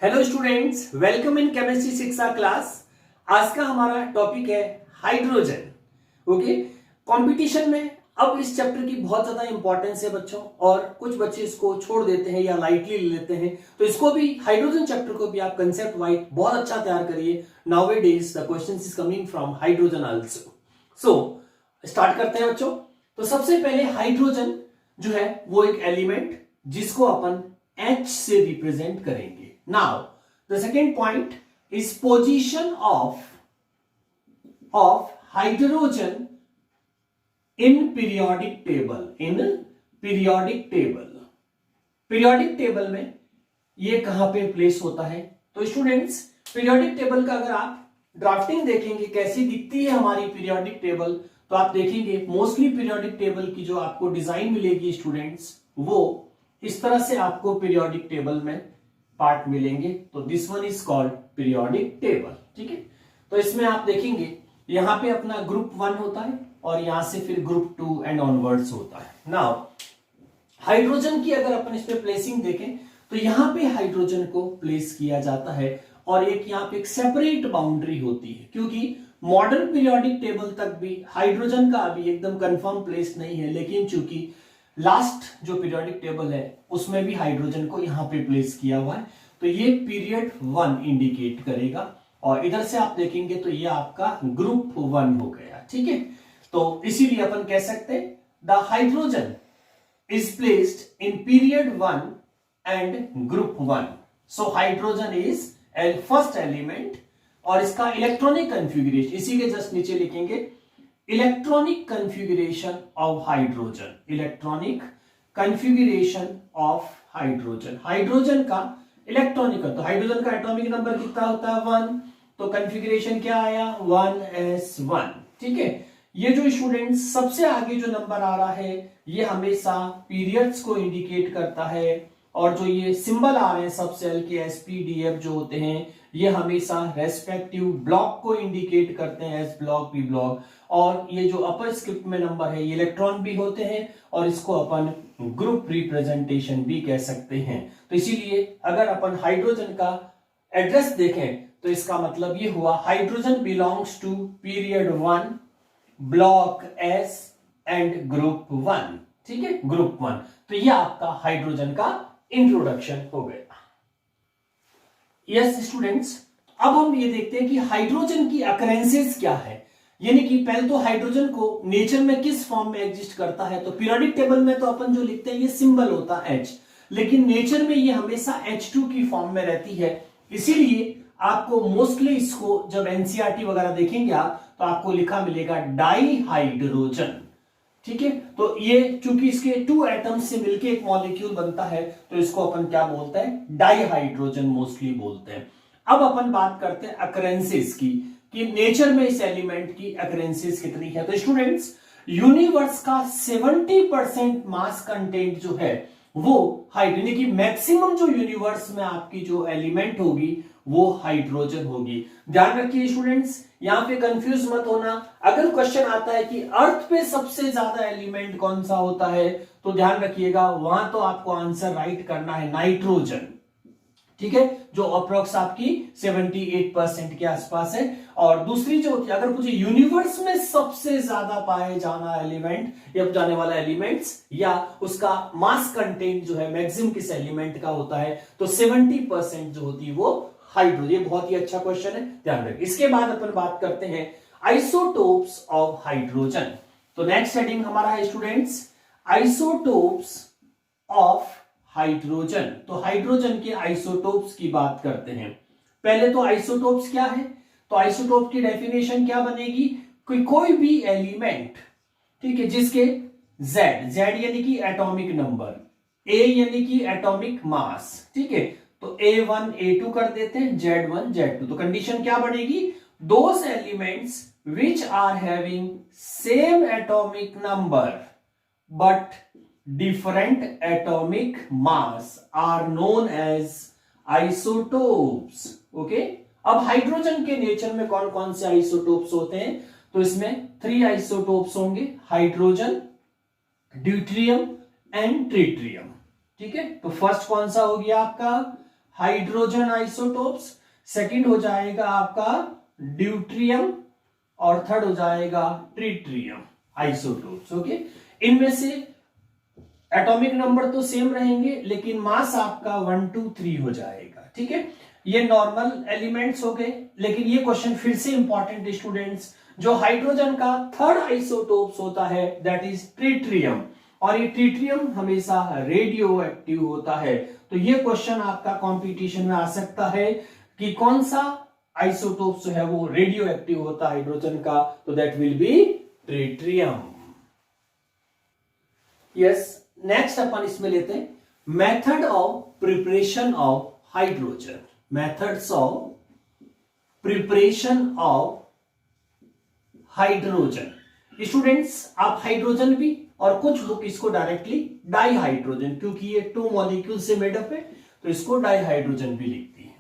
Hello students, welcome in chemistry शिक्षा class. आज का हमारा टॉपिक है हाइड्रोजन। ओके, कंपटीशन में अब इस चैप्टर की बहुत ज्यादा इंपॉर्टेंस है बच्चों, और कुछ बच्चे इसको छोड़ देते हैं या लाइटली ले लेते हैं। तो इसको भी, हाइड्रोजन चैप्टर को भी आप कंसेप्ट वाइज बहुत अच्छा तैयार करिए। Nowadays the questions is coming from hydrogen also. So start करते हैं बच्चों। तो सबसे पहले हाइड्रोजन जो है वो एक एलिमेंट जिसको अपन H से रिप्रेजेंट करेंगे। Now, the second point is position of hydrogen in periodic table. In periodic table. Periodic table में ये कहां पे प्लेस होता है? तो स्टूडेंट्स, पीरियोडिक टेबल का अगर आप ड्राफ्टिंग देखेंगे कैसी दिखती है हमारी पीरियोडिक टेबल, तो आप देखेंगे मोस्टली पीरियोडिक टेबल की जो आपको डिजाइन मिलेगी स्टूडेंट्स, वो इस तरह से आपको पीरियोडिक टेबल में पार्ट मिलेंगे। तो this one is called periodic table. ठीक है, तो इसमें आप देखेंगे यहां पे अपना ग्रुप 1 होता है और यहां से फिर ग्रुप 2 एंड ऑनवर्ड्स होता है। नाउ हाइड्रोजन की अगर अपन इस पे प्लेसिंग देखें तो यहां पे हाइड्रोजन को प्लेस किया जाता है और एक यहां पे एक सेपरेट बाउंड्री होती है, क्योंकि मॉडर्न पीरियोडिक टेबल तक भी हाइड्रोजन का अभी एकदम कंफर्म प्लेस नहीं है, लेकिन चूंकि लास्ट जो पीरियोडिक टेबल है उसमें भी हाइड्रोजन को यहां पे प्लेस किया हुआ है, तो ये पीरियड 1 इंडिकेट करेगा। और इधर से आप देखेंगे तो ये आपका ग्रुप 1 हो गया। ठीक है, तो इसीलिए अपन कह सकते हैं the hydrogen is placed in period 1 and group 1। So hydrogen is first element, और इसका इलेक्ट्रॉनिक कंफिगरेशन इसी के जस्ट नीचे लिखेंगे, electronic configuration of hydrogen. Electronic configuration of hydrogen, hydrogen का इलेक्ट्रॉनिक, तो हाइड्रोजन का एटॉमिक नंबर कितना होता है 1, तो कंफिगरेशन क्या आया 1s1। ठीक है, ये जो स्टूडेंट्स सबसे आगे जो नंबर आ रहा है ये हमेशा पीरियड्स को इंडिकेट करता है, और जो ये सिंबल आ रहे हैं सब सेल के sp-df जो होते हैं ये हमेशा रेस्पेक्टिव ब्लॉक को इंडिकेट करते हैं, एस ब्लॉक, पी ब्लॉक। और ये जो अपर स्क्रिप्ट में नंबर है ये इलेक्ट्रॉन भी होते हैं, और इसको अपन ग्रुप रिप्रेजेंटेशन भी कह सकते हैं। तो इसीलिए अगर अपन हाइड्रोजन का एड्रेस देखें तो इसका मतलब ये हुआ hydrogen belongs to period 1, block S and group 1। ठीक है, ग्रुप 1। तो ये आपका हाइड्रोजन का इंट्रोडक्शन हो गया। यस स्टूडेंट्स, अब हम ये देखते हैं कि हाइड्रोजन की अकरेंसेस क्या है, यानी कि पहले तो हाइड्रोजन को नेचर में किस फॉर्म में एग्जिस्ट करता है। तो पीरियोडिक टेबल में तो अपन जो लिखते हैं ये सिंबल होता है H, लेकिन नेचर में ये हमेशा H2 की फॉर्म में रहती है। इसीलिए आपको मोस्टली इसको जब एनसीईआरटी वगैरह देखेंगे आप तो आपको लिखा मिलेगा डाइहाइड्रोजन। ठीक है, तो ये चूंकि इसके 2 एटम्स से मिलके एक मॉलिक्यूल बनता है तो इसको अपन क्या बोलते हैं, डाइहाइड्रोजन मोस्टली बोलते हैं। अब अपन बात करते हैं अकरेंसेस की, कि नेचर में इस एलिमेंट की अकरेंसेस कितनी है। तो स्टूडेंट्स, यूनिवर्स का 70% मास कंटेंट जो है वो हाइड्रोजन की, मैक्सिमम जो यूनिवर्स में आपकी जो एलिमेंट होगी वो हाइड्रोजन होगी। ध्यान रखिए स्टूडेंट्स, यहां पे कंफ्यूज मत होना। अगर क्वेश्चन आता है कि अर्थ पे सबसे ज्यादा एलिमेंट कौन सा होता है, तो ध्यान रखिएगा वहां तो आपको आंसर राइट करना है नाइट्रोजन। ठीक है, जो अप्रोक्स आपकी 78% के आसपास है। और दूसरी जो होती है, अगर मुझे यूनिवर्स में सबसे ज्यादा पाए जाना एलिमेंट या जाने वाला एलिमेंट्स या उसका मास कंटेंट जो है मैक्सिमम किस एलिमेंट का होता है, तो 70% जो होती है वो हाइड्रोजन। ये बहुत ही अच्छा क्वेश्चन है, ध्यान रखिए। इसके बाद अपन बात करते हैं आइसोटोप्स ऑफ हाइड्रोजन। तो नेक्स्ट हेडिंग हमारा है स्टूडेंट्स आइसोटोप्स ऑफ हाइड्रोजन। तो हाइड्रोजन के आइसोटोप्स की बात करते हैं। पहले तो आइसोटोप्स क्या है, तो आइसोटोप की डेफिनेशन क्या बनेगी, कोई भी एलिमेंट, ठीक है, जिसके Z यानी कि एटॉमिक नंबर, A यानी कि एटॉमिक मास, ठीक है, तो A1 A2 कर देते हैं, Z1 Z2। तो कंडीशन क्या बनेगी, those elements which are having same atomic number but different atomic mass are known as isotopes. Okay? अब हाइड्रोजन के नेचर में कौन कौन से आइसोटोप्स होते हैं, तो इसमें 3 आइसोटोप्स होंगे, हाइड्रोजन, ड्यूटेरियम एंड ट्रिटियम। ठीक है, तो फर्स्ट कौन सा हो गया आपका हाइड्रोजन आइसोटोप्स, सेकंड हो जाएगा आपका ड्यूट्रियम और थर्ड हो जाएगा ट्रिटियम आइसोटोप्स। ओके, इनमें से एटॉमिक नंबर तो सेम रहेंगे लेकिन मास आपका 1 2 3 हो जाएगा। ठीक है, ये नॉर्मल एलिमेंट्स हो गए। लेकिन ये क्वेश्चन फिर से इंपॉर्टेंट स्टूडेंट्स, जो हाइड्रोजन का थर्ड आइसोटोप्स होता है दैट इज ट्रिटियम, और ये ट्रिटियम हमेशा रेडियो एक्टिव होता है। तो ये क्वेश्चन आपका कंपटीशन में आ सकता है कि कौन सा आइसोटोप जो है वो रेडियो एक्टिव होता है हाइड्रोजन का, तो that will be tritium. Yes, next अपन इसमें लेते हैं method of preparation of hydrogen. Methods of preparation of hydrogen. Students, आप हाइड्रोजन भी और कुछ बुक इसको डायरेक्टली डाई हाइड्रोजन, क्योंकि ये 2 मॉलिक्यूल से मेडअप है तो इसको डाई हाइड्रोजन भी लिखती है।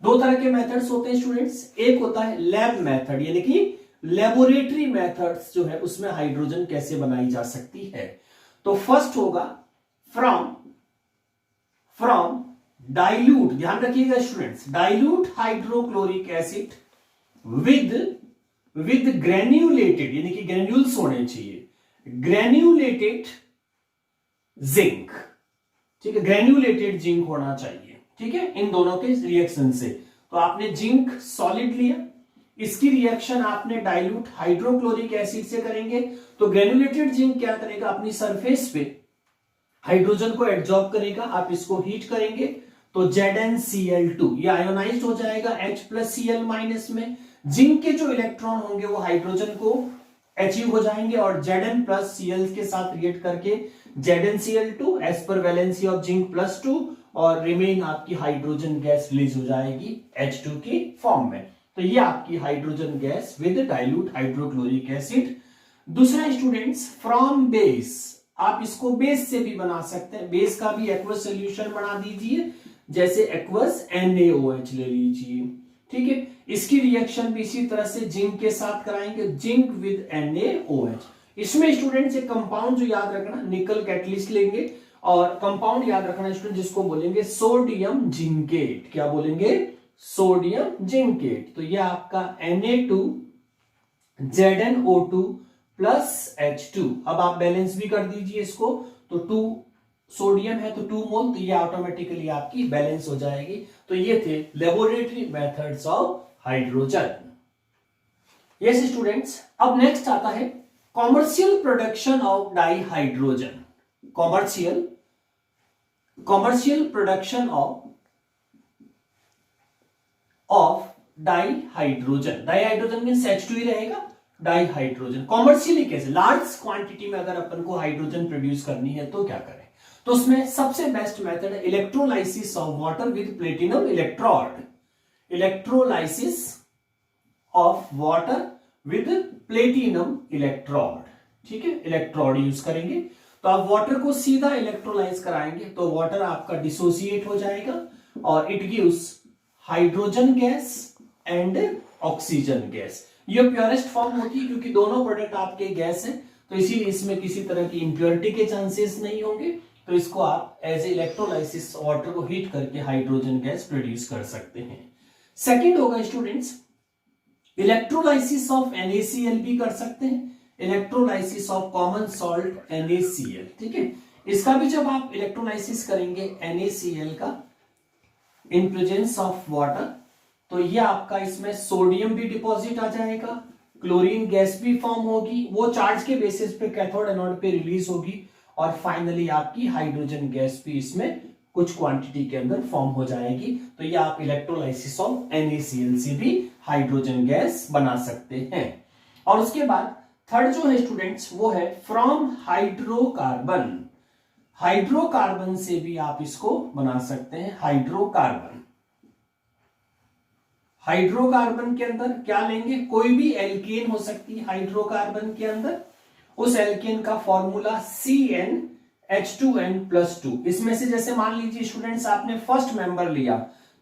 दो तरह के मेथड्स होते हैं स्टूडेंट्स, एक होता है लैब मेथड, यानी कि लेबोरेटरी मेथड्स जो है उसमें हाइड्रोजन कैसे बनाई जा सकती है। तो फर्स्ट होगा फ्रॉम डाइल्यूट, ध्यान रखिएगा students, dilute hydrochloric acid with granulated, यानी कि ग्रेन्यूल्स होने चाहिए, ग्रेन्यूलेटेड जिंक। ठीक है, ग्रेन्यूलेटेड जिंक होना चाहिए। ठीक है, इन दोनों के रिएक्शन से, तो आपने जिंक सॉलिड लिया, इसकी रिएक्शन आपने डाइल्यूट हाइड्रोक्लोरिक एसिड से करेंगे, तो ग्रेन्यूलेटेड जिंक क्या करेगा, अपनी सरफेस पे हाइड्रोजन को एब्जॉर्ब करेगा, आप इसको हीट करेंगे तो ZnCl2 ये आयोनाइज्ड हो जाएगा H+Cl- में। जिंक के जो इलेक्ट्रॉन होंगे वो हाइड्रोजन को अचीव हो जाएंगे और Zn+Cl के साथ रिएक्ट करके ZnCl2 as per valency of zinc +2 और रिमेन आपकी हाइड्रोजन गैस रिलीज हो जाएगी H2 की फॉर्म में। तो ये आपकी hydrogen gas with dilute hydrochloric acid. दूसरा स्टूडेंट्स फ्रॉम बेस, आप इसको बेस से भी बना सकते हैं, बेस का भी एक्वस सोल्यूशन बना दीजिए, जैसे एक्वस NaOH ले लीजिए। ठीक है, इसकी रिएक्शन भी इसी तरह से जिंक के साथ कराएंगे, जिंक विद NaOH। इसमें स्टूडेंट्स एक कंपाउंड जो याद रखना, निकल कैटलिस्ट लेंगे और कंपाउंड याद रखना स्टूडेंट जिसको बोलेंगे सोडियम जिंकेट। क्या बोलेंगे, सोडियम जिंकेट। तो ये आपका Na2 ZnO2 प्लस H2। अब आप बैलेंस भी कर दीजिए इसको, तो 2 सोडियम है तो 2 मोल, तो ये ऑटोमेटिकली आपकी बैलेंस हो जाएगी। तो ये थे laboratory methods of hydrogen. Yes students, अब नेक्स्ट आता है commercial production of di hydrogen. Commercial production of di hydrogen means H2 ही रहेगा, डाई हाइड्रोजन। कॉमर्शियली कैसे, लार्ज क्वांटिटी में अगर अपन को हाइड्रोजन प्रोड्यूस करनी है तो क्या करें, तो उसमें सबसे बेस्ट मेथड है electrolysis of water with platinum electrode. Electrolysis of water with platinum electrode. ठीक है, इलेक्ट्रोड यूज करेंगे, तो आप वाटर को सीधा इलेक्ट्रोलाइज कराएंगे तो वाटर आपका डिसोसिएट हो जाएगा और it gives hydrogen gas and oxygen gas. ये प्योरेस्ट फॉर्म होती है क्योंकि दोनों प्रोडक्ट आपके गैस है, तो इसीलिए इसमें किसी तरह की इंप्योरिटी के चांसेस नहीं होंगे। तो इसको आप एज ए इलेक्ट्रोलाइसिस वाटर को हीट करके हाइड्रोजन गैस प्रोड्यूस कर सकते हैं। सेकंड होगा स्टूडेंट्स इलेक्ट्रोलाइसिस ऑफ NaCl भी कर सकते हैं, electrolysis of common salt NaCl। ठीक है, इसका भी जब आप इलेक्ट्रोलाइसिस करेंगे NaCl का इन प्रेजेंस ऑफ वाटर, तो ये आपका इसमें सोडियम भी डिपॉजिट आ जाएगा, क्लोरीन गैस भी फॉर्म होगी, वो चार्ज के बेसिस पे कैथोड एनोड पे रिलीज होगी और फाइनली आपकी हाइड्रोजन गैस भी इसमें कुछ क्वांटिटी के अंदर फॉर्म हो जाएगी। तो ये आप इलेक्ट्रोलाइसिस ऑफ NaCl से भी हाइड्रोजन गैस बना सकते हैं। और उसके बाद थर्ड जो है स्टूडेंट्स वो है फ्रॉम हाइड्रोकार्बन। हाइड्रोकार्बन से भी आप इसको बना सकते हैं, हाइड्रोकार्बन के अंदर क्या लेंगे, कोई भी एल्केन हो सकती है हाइड्रोकार्बन के अंदर, उस एल्केन का फॉर्मूला CnH2n+2। इसमें से जैसे मान लीजिए स्टूडेंट्स आपने फर्स्ट मेंबर लिया,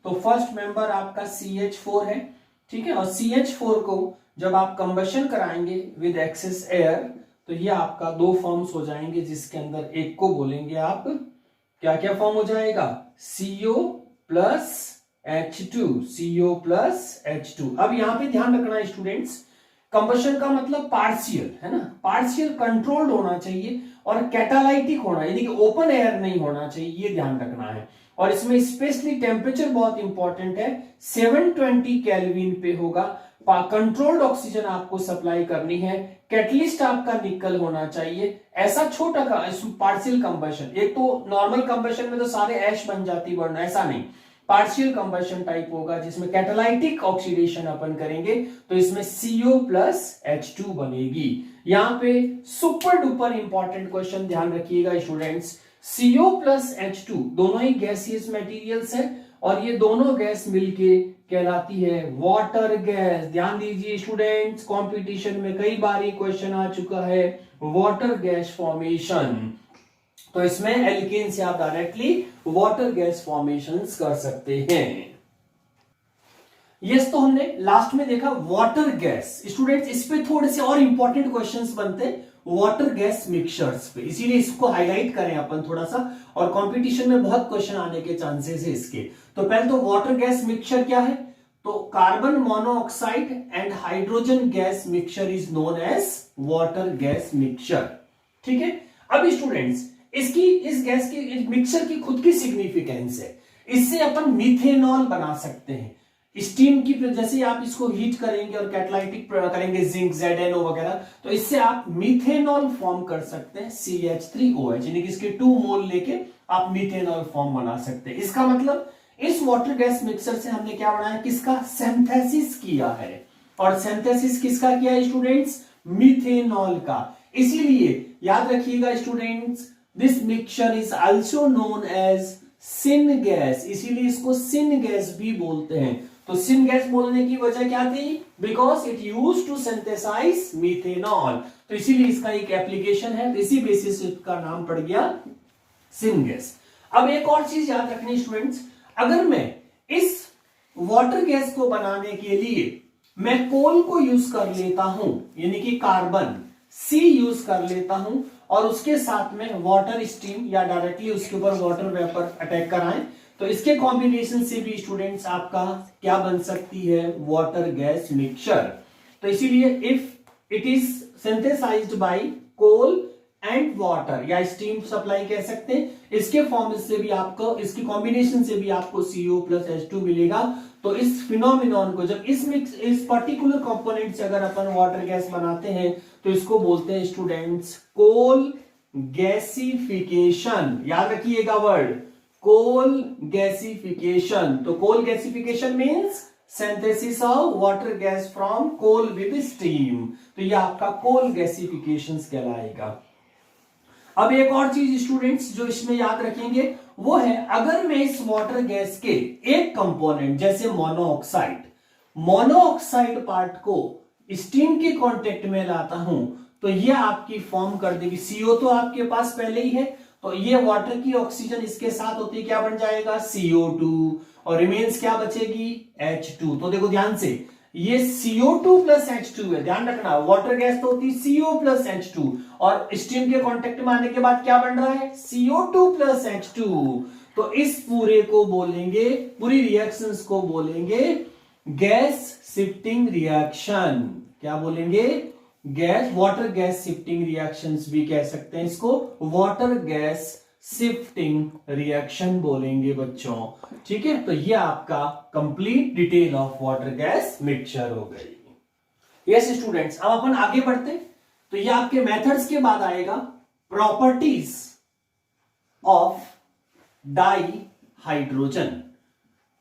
तो फर्स्ट मेंबर आपका CH4 है। ठीक है, और CH4 को जब आप कंबशन कराएंगे विद एक्सेस एयर, तो ये आपका 2 फॉर्म्स हो जाएंगे, जिसके अंदर एक को बोलेंगे आप क्या क्या फॉर्म हो जाएगा, CO+ plus H2, CO plus H2। अब यहां पे ध्यान रखना है स्टूडेंट्स, कंबशन का मतलब पार्शियल है ना, पार्शियल कंट्रोल्ड होना चाहिए और कैटालाइटिक होना, यानी कि ओपन एयर नहीं होना चाहिए, ये ध्यान रखना है। और इसमें स्पेशली टेम्परेचर बहुत इंपॉर्टेंट है, 720 केल्विन पे होगा। कंट्रोल्ड ऑक्सीजन आपको सप्लाई करनी है, कैटलिस्ट आपका निकल होना चाहिए। ऐसा छोटा पार्शियल कंबशन, एक तो नॉर्मल कंबशन में तो सारे ऐश बन जाती वर्ण, ऐसा नहीं, पार्शियल कंबशन टाइप होगा जिसमें कैटालाइटिक ऑक्सीडेशन अपन करेंगे, तो इसमें CO प्लस H2 बनेगी। यहां पे सुपर डुपर इंपॉर्टेंट क्वेश्चन ध्यान रखिएगा स्टूडेंट्स, CO प्लस H2 दोनों ही गैसियस मटेरियल्स है और ये दोनों गैस मिलके कहलाती है वाटर गैस। ध्यान दीजिए स्टूडेंट्स, कंपटीशन में कई बार ये क्वेश्चन आ चुका है, वाटर गैस फॉर्मेशन। तो इसमें एल्केन से आप डायरेक्टली वाटर गैस फॉर्मेशंस कर सकते हैं। यस, तो हमने लास्ट में देखा वाटर गैस। स्टूडेंट्स इस पे थोड़े से और इंपॉर्टेंट क्वेश्चंस बनते हैं वाटर गैस मिक्सचर्स पे, इसीलिए इसको हाईलाइट करें अपन थोड़ा सा, और कंपटीशन में बहुत क्वेश्चन आने के चांसेस है इसके। तो पहले तो वाटर गैस मिक्सचर क्या है, तो carbon monoxide and hydrogen gas mixture is known as water gas mixture. ठीक है, अब स्टूडेंट्स इसकी, इस गैस की, इस मिक्सचर की खुद की सिग्निफिकेंस है, इससे अपन मीथेनॉल बना सकते हैं। स्टीम की, जैसे आप इसको हीट करेंगे और कैटालाइटिक करेंगे जिंक ZNO वगैरह, तो इससे आप मीथेनॉल फॉर्म कर सकते हैं CH3OH, यानी कि इसके 2 मोल लेके आप मीथेनॉल फॉर्म बना सकते हैं। इसका मतलब इस वाटर गैस मिक्सचर से हमने क्या बनाया, किसका सिंथेसिस किया है, और सिंथेसिस किसका किया है स्टूडेंट्स, मीथेनॉल का। इसीलिए याद रखिएगा students, this mixture is also known as syn gas, इसीलिए इसको सिन गैस भी बोलते हैं। तो सिन गैस बोलने की वजह क्या थी, because it used to synthesise methanol, तो इसीलिए इसका एक एप्लीकेशन है, तो इसी बेसिस इसका नाम पड़ गया सिन गैस। अब एक और चीज याद रखनी स्टूडेंट्स, अगर मैं इस वाटर गैस को बनाने के लिए मैं कोल को यूज कर लेता हूं, यानी कि कार्बन C यूज कर लेता हूं, और उसके साथ में वाटर स्टीम या डायरेक्टली उसके ऊपर वाटर वेपर अटैक कराएं, तो इसके कॉम्बिनेशन से भी स्टूडेंट्स आपका क्या बन सकती है, वाटर गैस मिक्सचर। तो इसीलिए if it is synthesised by coal and water या स्टीम सप्लाई कह सकते हैं, इसके फॉर्म से भी आपको, इसकी कॉम्बिनेशन से भी आपको CO प्लस H2 मिलेगा। तो इस फिनोमिनॉन को जब इस पर्टिकुलर कंपोनेंट से अगर अपन वाटर गैस बनाते हैं तो इसको बोलते हैं स्टूडेंट्स कोल गैसिफिकेशन। याद रखिएगा वर्ड कोल गैसिफिकेशन। तो coal gasification means synthesis of water gas from coal with steam, तो यह आपका कोल गैसिफिकेशन कहलाएगा। अब एक और चीज स्टूडेंट्स जो इसमें याद रखेंगे वो है, अगर मैं इस वाटर गैस के एक कंपोनेंट जैसे मोनोऑक्साइड पार्ट को स्टीम के कांटेक्ट में लाता हूं, तो ये आपकी फॉर्म कर देगी, CO तो आपके पास पहले ही है, तो ये वाटर की ऑक्सीजन इसके साथ होती है, क्या बन जाएगा CO2, और रिमेन्स क्या बचेगी H2। तो देखो ध्यान से, ये CO2 प्लस H2 है, ध्यान रखना, वाटर गैस तो होती है CO प्लस H2, और स्टीम के कांटेक्ट में आने के बाद क्या बन रहा है CO2 प्लस H2। तो इस पूरे को बोलेंगे, पूरी रिएक्शंस को बोलेंगे गैस शिफ्टिंग रिएक्शन। क्या बोलेंगे, gas, water gas shifting reactions भी कह सकते हैं इसको, वाटर गैस शिफ्टिंग रिएक्शन बोलेंगे बच्चों। ठीक है, तो ये आपका complete detail of water gas mixture हो गई। यस स्टूडेंट्स, अब अपन आगे बढ़ते, तो ये आपके मेथड्स के बाद आएगा properties of dihydrogen.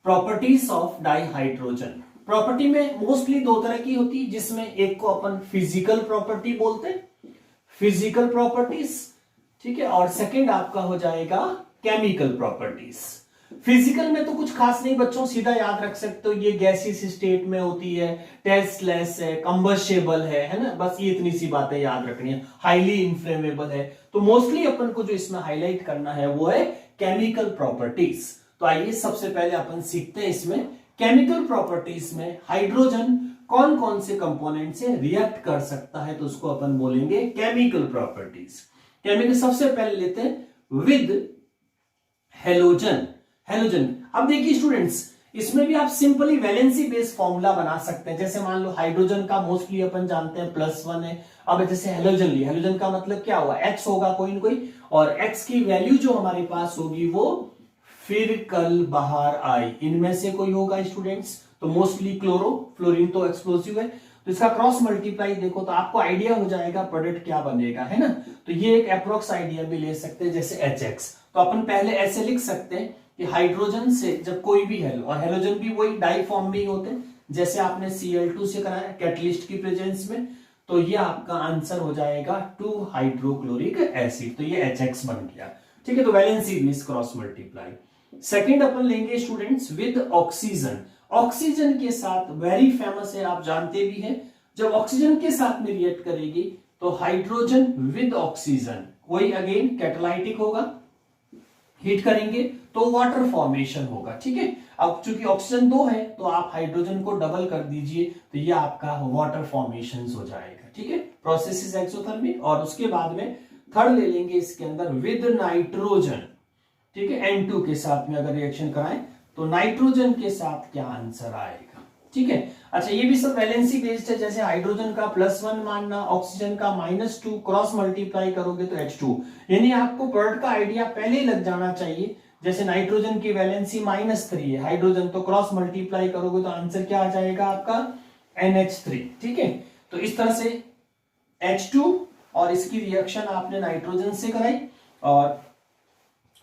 Properties of dihydrogen, property में मोस्टली 2 तरह की होती है, जिसमें एक को अपन फिजिकल प्रॉपर्टी बोलते हैं, फिजिकल प्रॉपर्टीज, ठीक है, और सेकंड आपका हो जाएगा केमिकल प्रॉपर्टीज। फिजिकल में तो कुछ खास नहीं बच्चों, सीधा याद रख सकते हो, ये गैसियस स्टेट में होती है, टेस्टलेस है, कंबस्टेबल है ना, बस ये इतनी सी बातें याद रखनी है, हाईली इन्फ्लेमेबल है। तो मोस्टली अपन को जो इसमें हाईलाइट करना है वो है केमिकल प्रॉपर्टीज। तो आइए सबसे पहले अपन सीखते हैं इसमें केमिकल प्रॉपर्टीज में हाइड्रोजन कौन कौन से कंपोनेंट से रिएक्ट कर सकता है, तो उसको अपन बोलेंगे केमिकल प्रॉपर्टीज। केमिकल सबसे पहले लेते हैं विद हेलोजन। हेलोजन अब देखिए स्टूडेंट्स, इसमें भी आप सिंपली वैलेंसी बेस्ड फॉर्मूला बना सकते हैं। जैसे मान लो हाइड्रोजन का मोस्टली अपन जानते हैं +1 है। अब जैसे हेलोजन लिया, हेलोजन का मतलब क्या हुआ, X होगा कोई ना कोई, और X की वैल्यू जो हमारे पास होगी वो फिर कल बाहर आई, इनमें से कोई होगा स्टूडेंट्स। तो मोस्टली क्लोरो, फ्लोरीन तो एक्सप्लोसिव है, तो इसका क्रॉस मल्टीप्लाई देखो तो आपको आइडिया हो जाएगा प्रोडक्ट क्या बनेगा, है ना। तो ये एक अप्रोक्स आइडिया भी ले सकते हैं, जैसे HX। तो अपन पहले ऐसे लिख सकते हैं कि हाइड्रोजन से जब कोई भी हेलो, और हेलोजन भी वही डाई फॉर्म में ही होते हैं जैसे आपने Cl2 से कराया कैटलिस्ट की प्रेजेंस में, तो ये आपका आंसर हो जाएगा 2 हाइड्रोक्लोरिक एसिड। तो ये HX बन गया, ठीक है। तो valency base cross multiply. Second अपन लेंगे स्टूडेंट्स विद ऑक्सीजन। ऑक्सीजन के साथ वेरी फेमस है, आप जानते भी हैं, जब ऑक्सीजन के साथ में रिएक्ट करेगी तो हाइड्रोजन विद ऑक्सीजन, वही अगेन कैटालाइटिक होगा, हीट करेंगे तो वाटर फॉर्मेशन होगा, ठीक है। अब चूंकि ऑक्सीजन 2 है तो आप हाइड्रोजन को डबल कर दीजिए तो ये आपका वाटर फॉर्मेशन हो जाएगा, ठीक है। Process is exothermic. और उसके बाद में थर्ड ले लेंगे इसके अंदर विद नाइट्रोजन, ठीक है। N2 के साथ में अगर रिएक्शन कराएं तो नाइट्रोजन के साथ क्या आंसर आएगा, ठीक है। अच्छा, ये भी सब वैलेंसी बेस्ड है, जैसे हाइड्रोजन का +1 मानना, ऑक्सीजन का -2, क्रॉस मल्टीप्लाई करोगे तो H2, यानी आपको प्रोडक्ट का आइडिया पहले ही लग जाना चाहिए। जैसे नाइट्रोजन की वैलेंसी -3 है, हाइड्रोजन, तो क्रॉस मल्टीप्लाई करोगे तो आंसर क्या आ जाएगा आपका NH3, ठीक है। तो इस तरह से H2 और इसकी रिएक्शन आपने नाइट्रोजन से कराई, और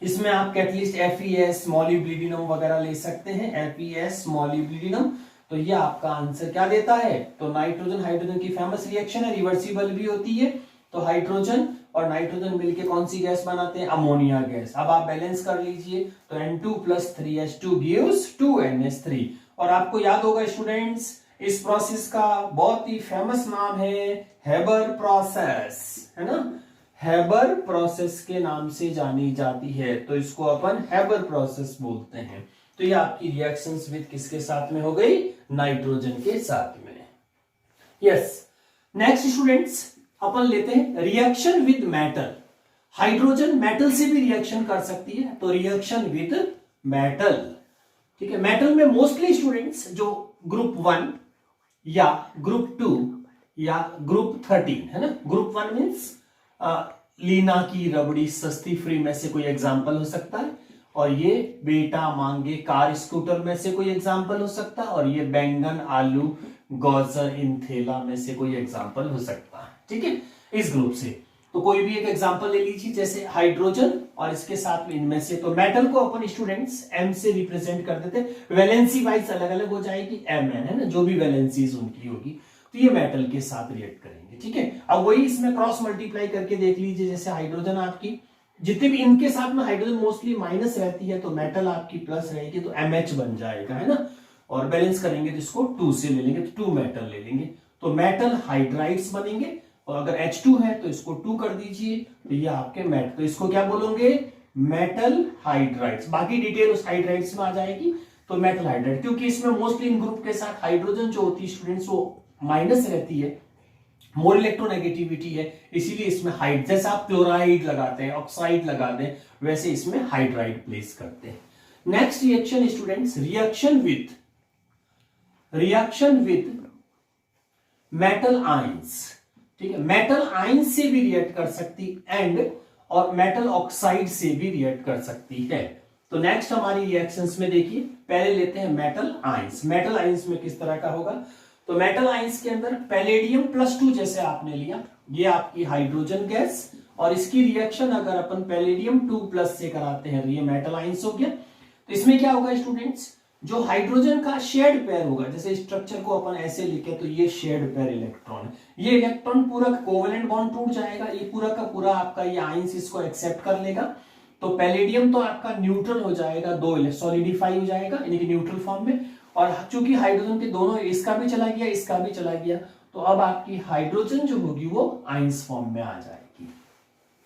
इसमें आप कैटलिस्ट FeS मॉलिब्लिडिनम वगैरह ले सकते हैं, FeS मॉलिब्लिडिनम। तो ये आपका आंसर क्या देता है, तो नाइट्रोजन हाइड्रोजन की फेमस रिएक्शन है, रिवर्सिबल भी होती है। तो हाइड्रोजन और नाइट्रोजन मिलके कौन सी गैस बनाते हैं, अमोनिया गैस। अब आप बैलेंस कर लीजिए तो N2 + 3H2 gives 2NH3। और आपको याद होगा स्टूडेंट्स, इस प्रोसेस का बहुत ही फेमस नाम है हेबर प्रोसेस, है ना। हेबर प्रोसेस के नाम से जानी जाती है, तो इसको अपन हेबर प्रोसेस बोलते हैं। तो ये आपकी रिएक्शंस विद किसके साथ में हो गई, नाइट्रोजन के साथ में। यस, नेक्स्ट स्टूडेंट्स अपन लेते हैं reaction with metal. Hydrogen metal से भी रिएक्शन कर सकती है, तो रिएक्शन विद मेटल, ठीक है। मेटल में मोस्टली स्टूडेंट्स जो ग्रुप 1 या ग्रुप 2 या ग्रुप 13, है ना। ग्रुप 1 मीन्स लीना की रबड़ी सस्ती फ्री में से कोई एग्जाम्पल हो सकता है, और ये बेटा मांगे कार स्कूटर में से कोई एग्जाम्पल हो सकता है, और ये बैंगन आलू गौजर इन थेला में से कोई एग्जाम्पल हो सकता है, ठीक है। इस ग्रुप से तो कोई भी एक एग्जाम्पल ले लीजिए, जैसे हाइड्रोजन और इसके साथ में इनमें से। तो मेटल को अपन स्टूडेंट्स M से रिप्रेजेंट कर देते हैं, वैलेंसी वाइज अलग अलग हो जाएगी, Mn, है ना, जो भी वैलेंसीज उनकी होगी। तो ये मेटल के साथ रिएक्ट करेंगे, ठीक है। अब वही इसमें क्रॉस मल्टीप्लाई करके देख लीजिए, जैसे हाइड्रोजन आपकी जितने भी इनके साथ में हाइड्रोजन मोस्टली माइनस रहती है, तो मेटल आपकी प्लस रहेगी, तो MH बन जाएगा, है ना। और बैलेंस करेंगे तो इसको 2 से ले लेंगे, तो 2 मेटल ले लेंगे, तो मेटल हाइड्राइड्स बनेंगे। और अगर H2 है तो इसको 2 कर दीजिए, तो ये आपके मेटल, तो इसको क्या बोलोगे, मेटल हाइड्राइड्स। बाकी डिटेल उस हाइड्राइड्स में आ जाएगी। तो मेटल हाइड्राइड, क्योंकि इसमें मोस्टली इन ग्रुप के साथ हाइड्रोजन जो होती है स्टूडेंट्स वो माइनस रहती है, मोर इलेक्ट्रोनेगेटिविटी है, इसीलिए इसमें हाइड, जैसे आप क्लोराइड लगाते हैं, ऑक्साइड लगाते हैं, वैसे इसमें हाइड्राइड प्लेस करते हैं। Next reaction students, reaction with metal ions, ठीक है। मेटल आयंस से भी रिएक्ट कर सकती एंड और मेटल ऑक्साइड से भी रिएक्ट कर सकती है। तो नेक्स्ट हमारी रिएक्शंस में देखिए, पहले लेते हैं मेटल आयंस। मेटल आयंस में किस तरह का होगा, तो मेटल आयंस के अंदर पैलेडियम +2 जैसे आपने लिया, ये आपकी हाइड्रोजन गैस, और इसकी रिएक्शन अगर अपन पैलेडियम 2+ से कराते हैं तो ये मेटल आयंस हो गया। तो इसमें क्या होगा स्टूडेंट्स, जो हाइड्रोजन का शेयर्ड पेयर होगा, जैसे स्ट्रक्चर को अपन ऐसे लिखे तो ये शेयर्ड पेयर इलेक्ट्रॉन, ये इलेक्ट्रॉन पूरा कोवेलेंट बॉन्ड टूट जाएगा, ये पूरा का पूरा आपका ये आयंस इसको एक्सेप्ट कर लेगा। तो पैलेडियम तो आपका न्यूट्रल हो जाएगा, 2 सॉलिडिफाई हो जाएगा यानी कि न्यूट्रल फॉर्म में, और चूंकि हाइड्रोजन के दोनों, इसका भी चला गया इसका भी चला गया, तो अब आपकी हाइड्रोजन जो होगी वो आयंस फॉर्म में आ जाएगी।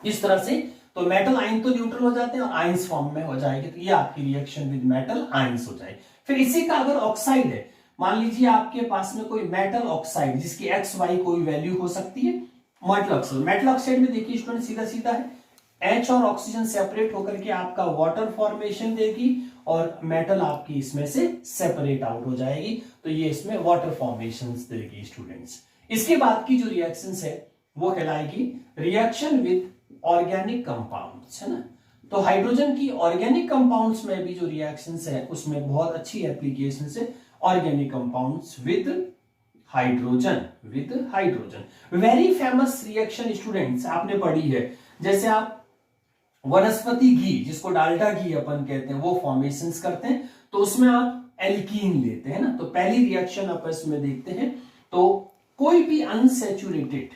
इस तरह से तो मेटल आयन तो न्यूट्रल हो जाते हैं और आयंस फॉर्म में हो जाएगी, तो ये आपकी रिएक्शन विद मेटल आयंस हो जाएगी। फिर इसी का अगर ऑक्साइड है, मान लीजिए आपके पास में कोई मेटल ऑक्साइड जिसकी XY कोई वैल्यू हो सकती है, मेटल ऑक्साइड में देखिए स्टूडेंट सीधा सीधा है, H और ऑक्सीजन सेपरेट होकर के आपका वाटर फॉर्मेशन देगी, और मेटल आपकी इसमें से सेपरेट आउट हो जाएगी, तो ये इसमें वाटर फॉर्मेशंस देगी स्टूडेंट्स। इसके बाद की जो रिएक्शंस है वो कहलाएगी रिएक्शन विद ऑर्गेनिक कंपाउंड्स, है ना। तो हाइड्रोजन की ऑर्गेनिक कंपाउंड्स में भी जो रिएक्शंस है उसमें बहुत अच्छी एप्लीकेशन है organic compounds with hydrogen, very famous reaction students आपने पढ़ी है, जैसे आप वनस्पति घी जिसको डाल्डा घी अपन कहते हैं वो फॉर्मेशंस करते हैं, तो उसमें आप एल्कीन लेते हैं ना। तो पहली रिएक्शन आप इसमें देखते हैं, तो कोई भी अनसैचुरेटेड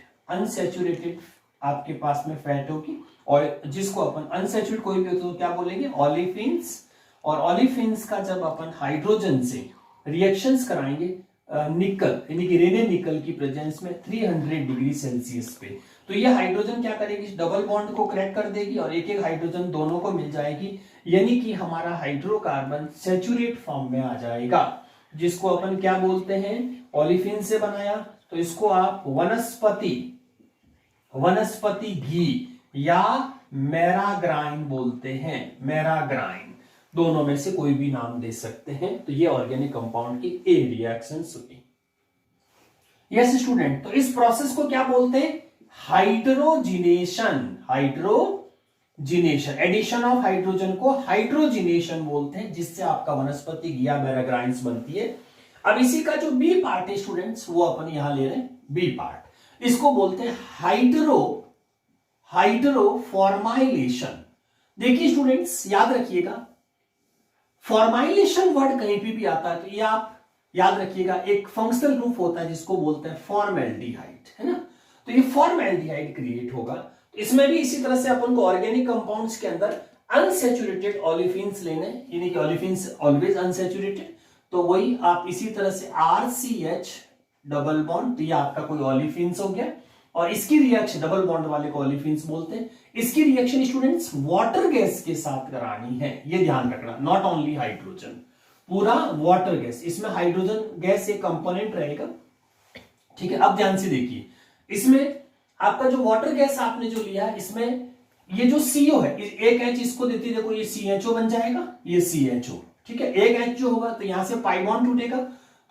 आपके पास में फैट होगी, और जिसको अपन अनसैचुरेटेड कोई भी हो तो क्या बोलेंगे, ऑलिफिन्स। और ऑलिफिन्स का जब अपन हाइड्रोजन से रिएक्शंस कराएंगे निकल यानी कि रेने निकल की प्रेजेंस में 300 डिग्री सेल्सियस पे, तो ये हाइड्रोजन क्या करेगी, डबल बॉन्ड को क्रैक कर देगी और एक एक हाइड्रोजन दोनों को मिल जाएगी, यानी कि हमारा हाइड्रोकार्बन सैचुरेट फॉर्म में आ जाएगा, जिसको अपन क्या बोलते हैं, ओलिफिन से बनाया, तो इसको आप वनस्पति घी या मेराग्राइन बोलते हैं, मेराग्राइन, दोनों में से कोई भी नाम दे सकते हैं। तो ये ऑर्गेनिक कंपाउंड की ए रिएक्शंस हुई। यस स्टूडेंट, तो इस प्रोसेस को क्या बोलते हैं, हाइड्रोजिनेशन, एडिशन ऑफ हाइड्रोजन को हाइड्रोजिनेशन बोलते हैं, जिससे आपका वनस्पति घी या मेराग्राइन्स बनती है। अब इसी का जो बी पार्ट है स्टूडेंट्स, वो अपन यहां ले रहे हैं बी पार्ट, इसको बोलते हैं हाइड्रोफॉर्माइलेशन। देखिए स्टूडेंट्स याद रखिएगा, फॉर्माइलेशन वर्ड कहीं भी आता है तो ये आप याद रखिएगा, एक फंक्शनल ग्रुप होता है जिसको बोलते हैं फॉर्मेल्डिहाइड, है ना। तो ये फॉर्मेल्डिहाइड क्रिएट होगा, तो इसमें भी इसी तरह से अपन को ऑर्गेनिक कंपाउंड्स के अंदर अनसैचुरेटेड ओलिफिन्स लेने, यानी कि ओलिफिन्स ऑलवेज अनसैचुरेटेड, तो वही आप इसी तरह से RCH डबल बॉन्ड, तो ये आपका कोई ओलिफिन्स हो गया, और इसकी रिएक्शन डबल बॉन्ड वाले को ओलिफिन्स बोलते हैं। इसकी रिएक्शन स्टूडेंट्स वाटर गैस के साथ करानी है, ये ध्यान रखना, नॉट ओनली हाइड्रोजन, पूरा वाटर गैस, इसमें हाइड्रोजन गैस एक कंपोनेंट रहेगा, ठीक है। अब ध्यान से देखिए, इसमें आपका जो वाटर गैस आपने जो लिया है, इसमें ये जो CO है, एक H इसको देती, देखो ये CHO बन जाएगा, ये CHO, ठीक है। एक H जो होगा तो यहां से पाई बॉन्ड टूटेगा,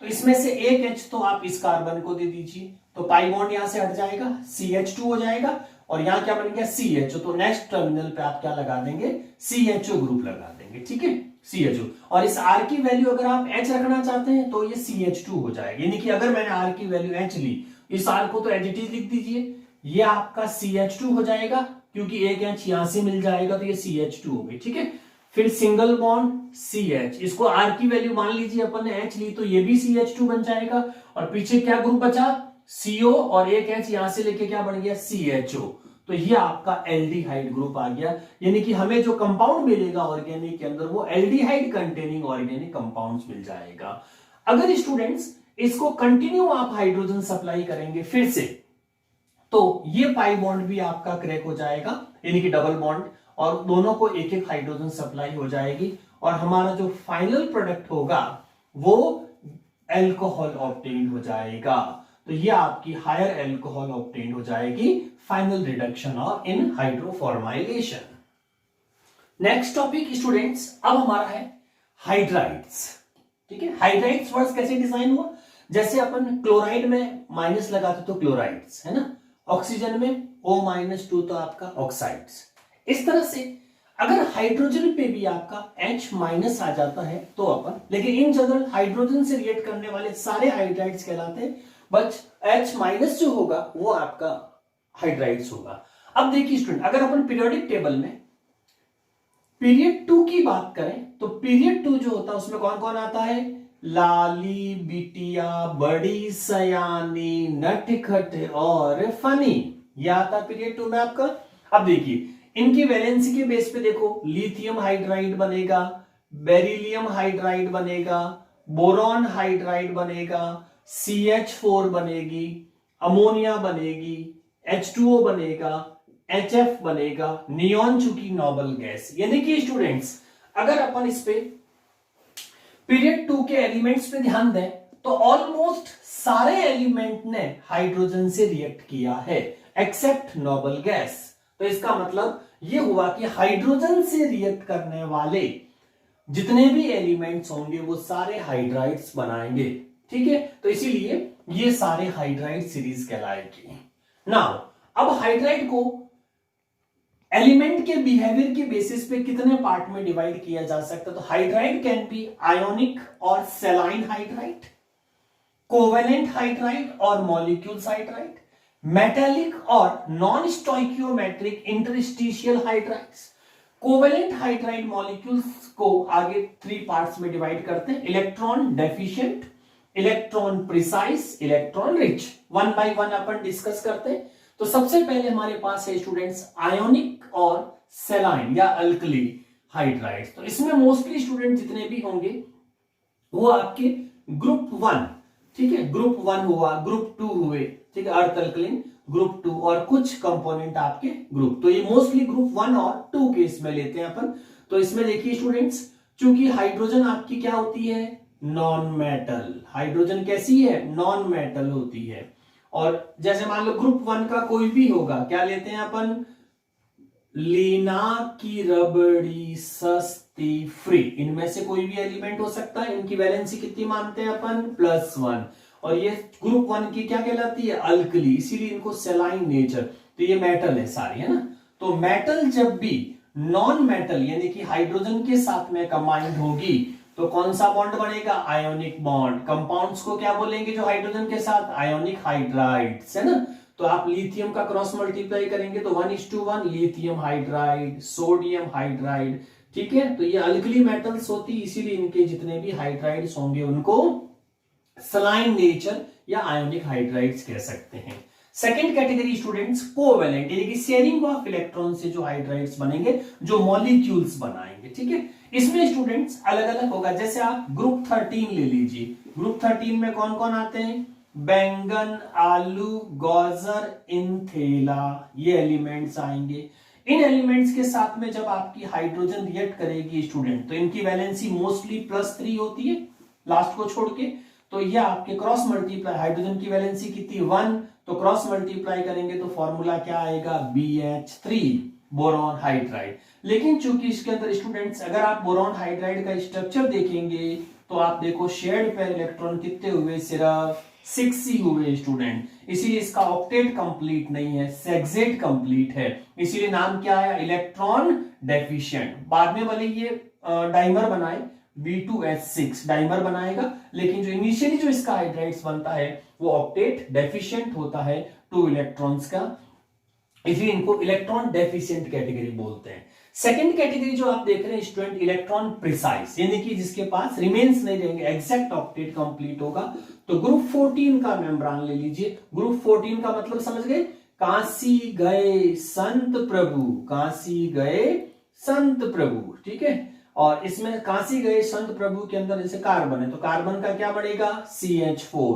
तो इसमें से एक H तो आप इस कार्बन को दे दीजिए, तो पाई बॉन्ड यहां से हट जाएगा, CH2 हो जाएगा, और यहां क्या बन गया CHO, तो नेक्स्ट टर्मिनल पे आप क्या लगा देंगे, CHO ग्रुप लगा देंगे, ठीक है, CHO। और इस R की वैल्यू अगर आप H रखना चाहते हैं तो ये CH2 हो जाएगा, यानी कि अगर मैंने R की वैल्यू H ली, इस R को तो एज इट इज लिख दीजिए, ये आपका CH2 हो जाएगा, क्योंकि एक H यहां से मिल जाएगा, तो ये CH2 हो गई, ठीक है। फिर सिंगल बॉन्ड CH, इसको R की वैल्यू मान लीजिए अपन ने H ली, तो ये भी CH2 बन जाएगा, और पीछे क्या ग्रुप बचा, CO, और एक H यहां से लेके क्या बन गया, CHO, तो ये आपका एल्डिहाइड ग्रुप आ गया, यानी कि हमें जो कंपाउंड मिलेगा ऑर्गेनिक के अंदर वो एल्डिहाइड कंटेनिंग ऑर्गेनिक कंपाउंड्स मिल जाएगा। अगर स्टूडेंट्स इसको कंटिन्यू आप हाइड्रोजन सप्लाई करेंगे फिर से, तो ये पाई बॉन्ड भी आपका क्रैक हो जाएगा, यानी कि डबल बॉन्ड, और दोनों को एक एक हाइड्रोजन सप्लाई हो जाएगी, और हमारा जो फाइनल प्रोडक्ट होगा वो एल्कोहल ऑब्टेन हो जाएगा। तो ये आपकी हायर एल्कोहल ऑब्टेन हो जाएगी, फाइनल रिडक्शन और इन हाइड्रोफॉर्माइलेशन। नेक्स्ट टॉपिक स्टूडेंट्स अब हमारा है हाइड्राइड्स, ठीक है। हाइड्राइड्स वर्ड कैसे डिजाइन हुआ, जैसे अपन क्लोराइड में माइनस लगाते तो क्लोराइड्स, है ना, ऑक्सीजन में O-2 तो आपका ऑक्साइड्स। इस तरह से अगर हाइड्रोजन पे भी आपका H- आ जाता है तो अपन, लेकिन इन जनरल हाइड्रोजन से रिएक्ट करने वाले सारे हाइड्राइड्स कहलाते हैं, बट H- जो होगा वो आपका हाइड्राइड्स होगा। अब देखिए स्टूडेंट, अगर अपन पीरियोडिक टेबल में पीरियड 2 की बात करें, तो पीरियड 2 जो होता है उसमें कौन कौन आता है, लाली, बिटिया, बड़ी, सयानी, नटखट और फनी, यह आता है पीरियड 2 में आपका। अब देखिए इनकी वैलेंसी के बेस पे देखो, लिथियम हाइड्राइड बनेगा, बेरिलियम हाइड्राइड बनेगा, बोरॉन हाइड्राइड बनेगा, CH4 बनेगी, अमोनिया बनेगी, H2O बनेगा, HF बनेगा, नियॉन चूंकि नोबल गैस, यानी कि स्टूडेंट्स अगर अपन इस पे पीरियड 2 के एलिमेंट्स पे ध्यान दें तो ऑलमोस्ट सारे एलिमेंट ने हाइड्रोजन से रिएक्ट किया है एक्सेप्ट नोबल गैस। तो इसका मतलब यह हुआ कि हाइड्रोजन से रिएक्ट करने वाले जितने भी एलिमेंट्स होंगे वो सारे हाइड्राइड्स बनाएंगे, ठीक है। तो इसीलिए ये सारे हाइड्राइड सीरीज कहलाएगी। नाउ अब हाइड्राइड को एलिमेंट के बिहेवियर के बेसिस पे कितने पार्ट में डिवाइड किया जा सकता है? तो हाइड्राइड कैन बी आयोनिक और सेलाइन हाइड्राइड, कोवेलेंट हाइड्राइड और मॉलिक्यूल्स हाइड्राइड, मेटालिक और non stoichiometric interstitial hydrides. Covalent hydride molecules को आगे 3 पार्ट्स में डिवाइड करते हैं, electron deficient, electron precise, electron rich. One by one upon discuss करते हैं। तो सबसे पहले हमारे पास है स्टूडेंट्स आयोनिक और सेलाइन या अल्कली हाइड्राइड्स। तो इसमें मोस्टली स्टूडेंट जितने भी होंगे वो आपके ग्रुप 1, ठीक है, ग्रुप 1 हुआ, ग्रुप 2 हुए, ठीक है, अर्थ अल्कलिन ग्रुप 2 और कुछ कंपोनेंट आपके ग्रुप। तो ये मोस्टली ग्रुप 1 और 2 के इसमें लेते हैं अपन। तो इसमें देखिए स्टूडेंट्स, चूंकि हाइड्रोजन आपकी क्या होती है? Non metal. हाइड्रोजन कैसी है? नॉन मेटल होती है। और जैसे मान लो ग्रुप 1 का कोई भी होगा, क्या लेते हैं अपन? लीना की रबड़ी सस्ती फ्री, इनमें से कोई भी एलिमेंट हो सकता है। इनकी वैलेंसी कितनी मानते हैं अपन? +1। और ये ग्रुप 1 की क्या कहलाती है? अल्कली, इसीलिए इनको सेलाइन नेचर। तो ये मेटल है सारी, है ना। तो मेटल जब भी नॉन मेटल यानी कि हाइड्रोजन के साथ में कंबाइंड होगी तो कौन सा बॉन्ड बनेगा? Ionic bond. कंपाउंड्स को क्या बोलेंगे जो हाइड्रोजन के साथ? आयोनिक हाइड्राइड्स, है ना। तो आप लिथियम का क्रॉस मल्टीप्लाई करेंगे तो 1:1 लिथियम हाइड्राइड, सोडियम हाइड्राइड, ठीक है। तो ये अल्कली मेटल्स होती, इसीलिए इनके जितने भी हाइड्राइड्स होंगे उनको सलाइन नेचर या आयोनिक हाइड्राइड्स कह सकते हैं। सेकेंड कैटेगरी स्टूडेंट्स कोवेलेंट, यानी कि शेयरिंग ऑफ इलेक्ट्रॉन से जो हाइड्राइड्स बनेंगे, जो मॉलिक्यूल्स बनाएंगे, ठीक है। इसमें स्टूडेंट्स अलग अलग होगा। जैसे आप ग्रुप 13 ले लीजिए, ग्रुप 13 में कौन कौन आते हैं? बैंगन, आलू, गाजर, इंथेला, ये एलिमेंट्स आएंगे। इन एलिमेंट्स के साथ में जब आपकी हाइड्रोजन रिएक्ट करेगी स्टूडेंट, तो इनकी वैलेंसी मोस्टली +3 होती है लास्ट को छोड़ के। तो ये आपके क्रॉस मल्टीप्लाई, हाइड्रोजन की वैलेंसी कितनी? 1, तो क्रॉस मल्टीप्लाई करेंगे तो फॉर्मूला क्या आएगा? BH3, boron hydride. लेकिन चूंकि इसके अंदर स्टूडेंट्स अगर आप बोरॉन हाइड्राइड का स्ट्रक्चर देखेंगे तो आप देखो शेयर्ड पेयर इलेक्ट्रॉन कितने हुए? सिर्फ 6 ही हुए स्टूडेंट, इसीलिए इसका ऑक्टेट कंप्लीट नहीं है, सेक्सेट कंप्लीट है, इसीलिए नाम क्या आया? Electron deficient. बाद में भले ये डाइमर बनाए, B2H6 डाइमर बनाएगा, लेकिन जो इनिशियली जो इसका हाइड्राइड्स बनता है वो ऑक्टेट डेफिशिएंट होता है 2 इलेक्ट्रॉन्स का, इसलिए इनको इलेक्ट्रॉन डेफिशिएंट कैटेगरी बोलते हैं। सेकंड कैटेगरी जो आप देख रहे हैं स्टूडेंट, इलेक्ट्रॉन प्रिसाइज, यानी कि जिसके पास रिमेन्स नहीं रहेंगे, एग्जैक्ट ऑक्टेट कंप्लीट होगा। तो ग्रुप 14 का मेंब्रान ले लीजिए। ग्रुप 14 का मतलब समझ गए? काशी गए संत प्रभु, काशी गए संत प्रभु, ठीक है। और इसमें काशी गए संत प्रभु के अंदर जैसे कार्बन है, तो कार्बन का क्या बढ़ेगा? CH4,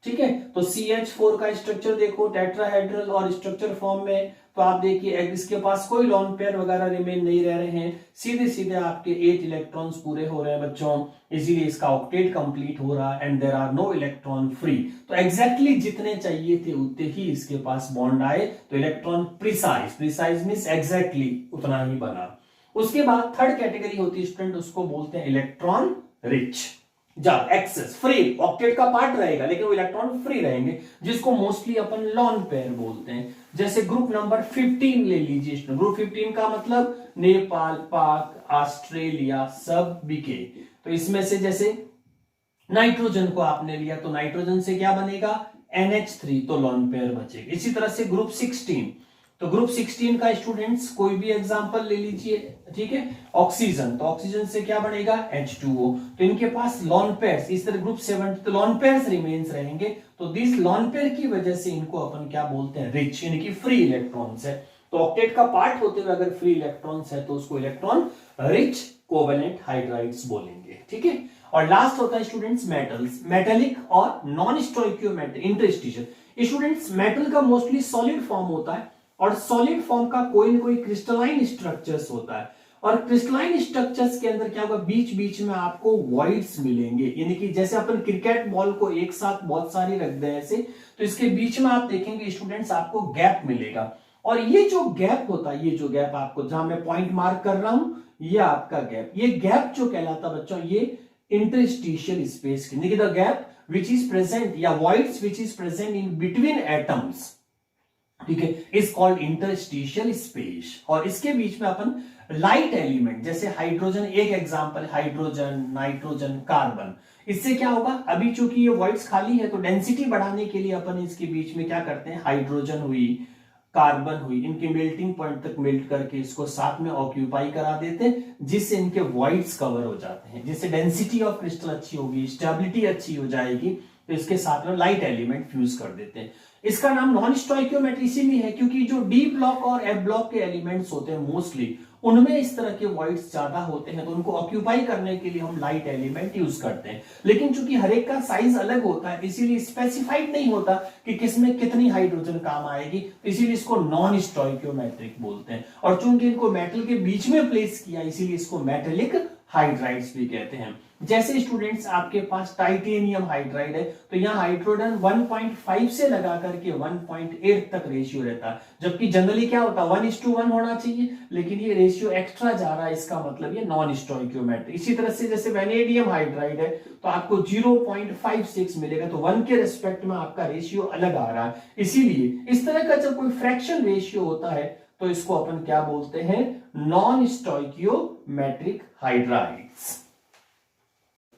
ठीक है। तो CH4 का स्ट्रक्चर देखो टेट्राहेड्रल और स्ट्रक्चर फॉर्म में, तो आप देखिए इसके पास कोई लॉन पेयर वगैरह रिमेन नहीं रह रहे हैं, सीधे सीधे आपके 8 इलेक्ट्रॉन्स पूरे हो रहे हैं बच्चों, इसीलिए इसका ऑक्टेट कंप्लीट हो रहा है and there are no electron free. तो एग्जैक्टली जितने चाहिए थे उतने ही इसके पास बॉन्ड आए, तो electron precise, precise means exactly उतना ही बना। उसके बाद थर्ड कैटेगरी होती है स्टूडेंट, उसको बोलते हैं इलेक्ट्रॉन रिच, जब एक्सेस फ्री, ऑक्टेट का पार्ट रहेगा लेकिन वो इलेक्ट्रॉन फ्री रहेंगे, जिसको मोस्टली अपन लॉन पेयर बोलते हैं। जैसे ग्रुप नंबर 15 ले लीजिए। ग्रुप 15 का मतलब नेपाल, पाक, ऑस्ट्रेलिया सब बीके। तो इसमें से जैसे नाइट्रोजन को आपने लिया तो नाइट्रोजन से क्या बनेगा? NH3, तो लॉन पेयर बचेगा। इसी तरह से ग्रुप 16, तो ग्रुप 16 का स्टूडेंट्स कोई भी एग्जांपल ले लीजिए, ठीक है। ऑक्सीजन, तो ऑक्सीजन से क्या बनेगा? H2O, तो इनके पास लॉन पेयर्स, इस तरह ग्रुप 7 तो लॉन पेयर्स रिमेन्स रहेंगे, तो दिस लॉन पेयर की वजह से इनको अपन क्या बोलते हैं? रिच, यानी कि फ्री इलेक्ट्रॉन्स है। तो ऑक्टेट का पार्ट होते हुए अगर फ्री इलेक्ट्रॉन्स है तो उसको इलेक्ट्रॉन रिच कोवेलेंट हाइड्राइड्स बोलेंगे, ठीक है। और लास्ट होता है स्टूडेंट्स मेटल्स, मेटेलिक और non stoichiometric interstitial. Students metal का मोस्टली सॉलिड फॉर्म होता है और सॉलिड फॉर्म का कोई ना कोई क्रिस्टलाइन स्ट्रक्चर्स होता है, और क्रिस्टलाइन स्ट्रक्चर्स के अंदर क्या होगा? बीच बीच में आपको वॉइड्स मिलेंगे, यानी कि जैसे अपन क्रिकेट बॉल को एक साथ बहुत सारी रख दें ऐसे, तो इसके बीच में आप देखेंगे स्टूडेंट्स आपको गैप मिलेगा। और ये जो गैप होता है, ये जो गैप आपको जहां मैं पॉइंट मार्क कर रहा हूं, ये आपका गैप, ये गैप जो कहलाता बच्चों ये इंटरस्टिशियल स्पेस की, the gap which is present या voids which is present in between atoms, ठीक है, इज कॉल्ड इंटरस्टिशियल स्पेस। और इसके बीच में अपन लाइट एलिमेंट जैसे हाइड्रोजन, एक एग्जांपल हाइड्रोजन, नाइट्रोजन, कार्बन, इससे क्या होगा, अभी चूंकि ये वॉइड्स खाली है तो डेंसिटी बढ़ाने के लिए अपन इसके बीच में क्या करते हैं, हाइड्रोजन हुई, कार्बन हुई, इनके मेल्टिंग पॉइंट तक मेल्ट करके इसको साथ में ऑक्यूपाई करा देते हैं, जिससे इनके वॉइड्स कवर हो जाते हैं, जिससे डेंसिटी ऑफ क्रिस्टल अच्छी होगी, स्टेबिलिटी अच्छी हो जाएगी, तो इसके साथ में लाइट एलिमेंट फ्यूज कर देते हैं। इसका नाम नॉन स्टोइकियोमेट्री इसीलिए है क्योंकि जो डी ब्लॉक और एफ ब्लॉक के एलिमेंट्स होते हैं मोस्टली उनमें इस तरह के वॉइड्स ज्यादा होते हैं, तो उनको ऑक्यूपाई करने के लिए हम लाइट एलिमेंट यूज करते हैं। लेकिन चूंकि हर एक का साइज अलग होता है इसीलिए स्पेसिफाइड नहीं होता कि किसमें कितनी हाइड्रोजन काम आएगी, तो इसीलिए इसको नॉन स्टोइकियोमेट्रिक बोलते हैं। और चूंकि इनको मेटल के बीच में प्लेस किया इसीलिए इसको मेटेलिक हाइड्राइड्स भी कहते हैं। जैसे स्टूडेंट्स आपके पास टाइटेनियम हाइड्राइड है तो यहाँ हाइड्रोजन 1.5 से लगा करके 1.8 तक रेशियो रहता है, जबकि जनरली क्या होता है 1:1 होना चाहिए, लेकिन ये रेशियो एक्स्ट्रा जा रहा है, इसका मतलब ये नॉन स्टोइकियोमेट्रिक। इसी तरह से जैसे वेनेडियम हाइड्राइड है तो आपको 0.56 मिलेगा, तो 1 के रेस्पेक्ट में आपका रेशियो अलग आ रहा है। इसीलिए इस तरह का जब कोई फ्रैक्शन रेशियो होता है तो इसको अपन क्या बोलते हैं, non stoichiometric hydrides.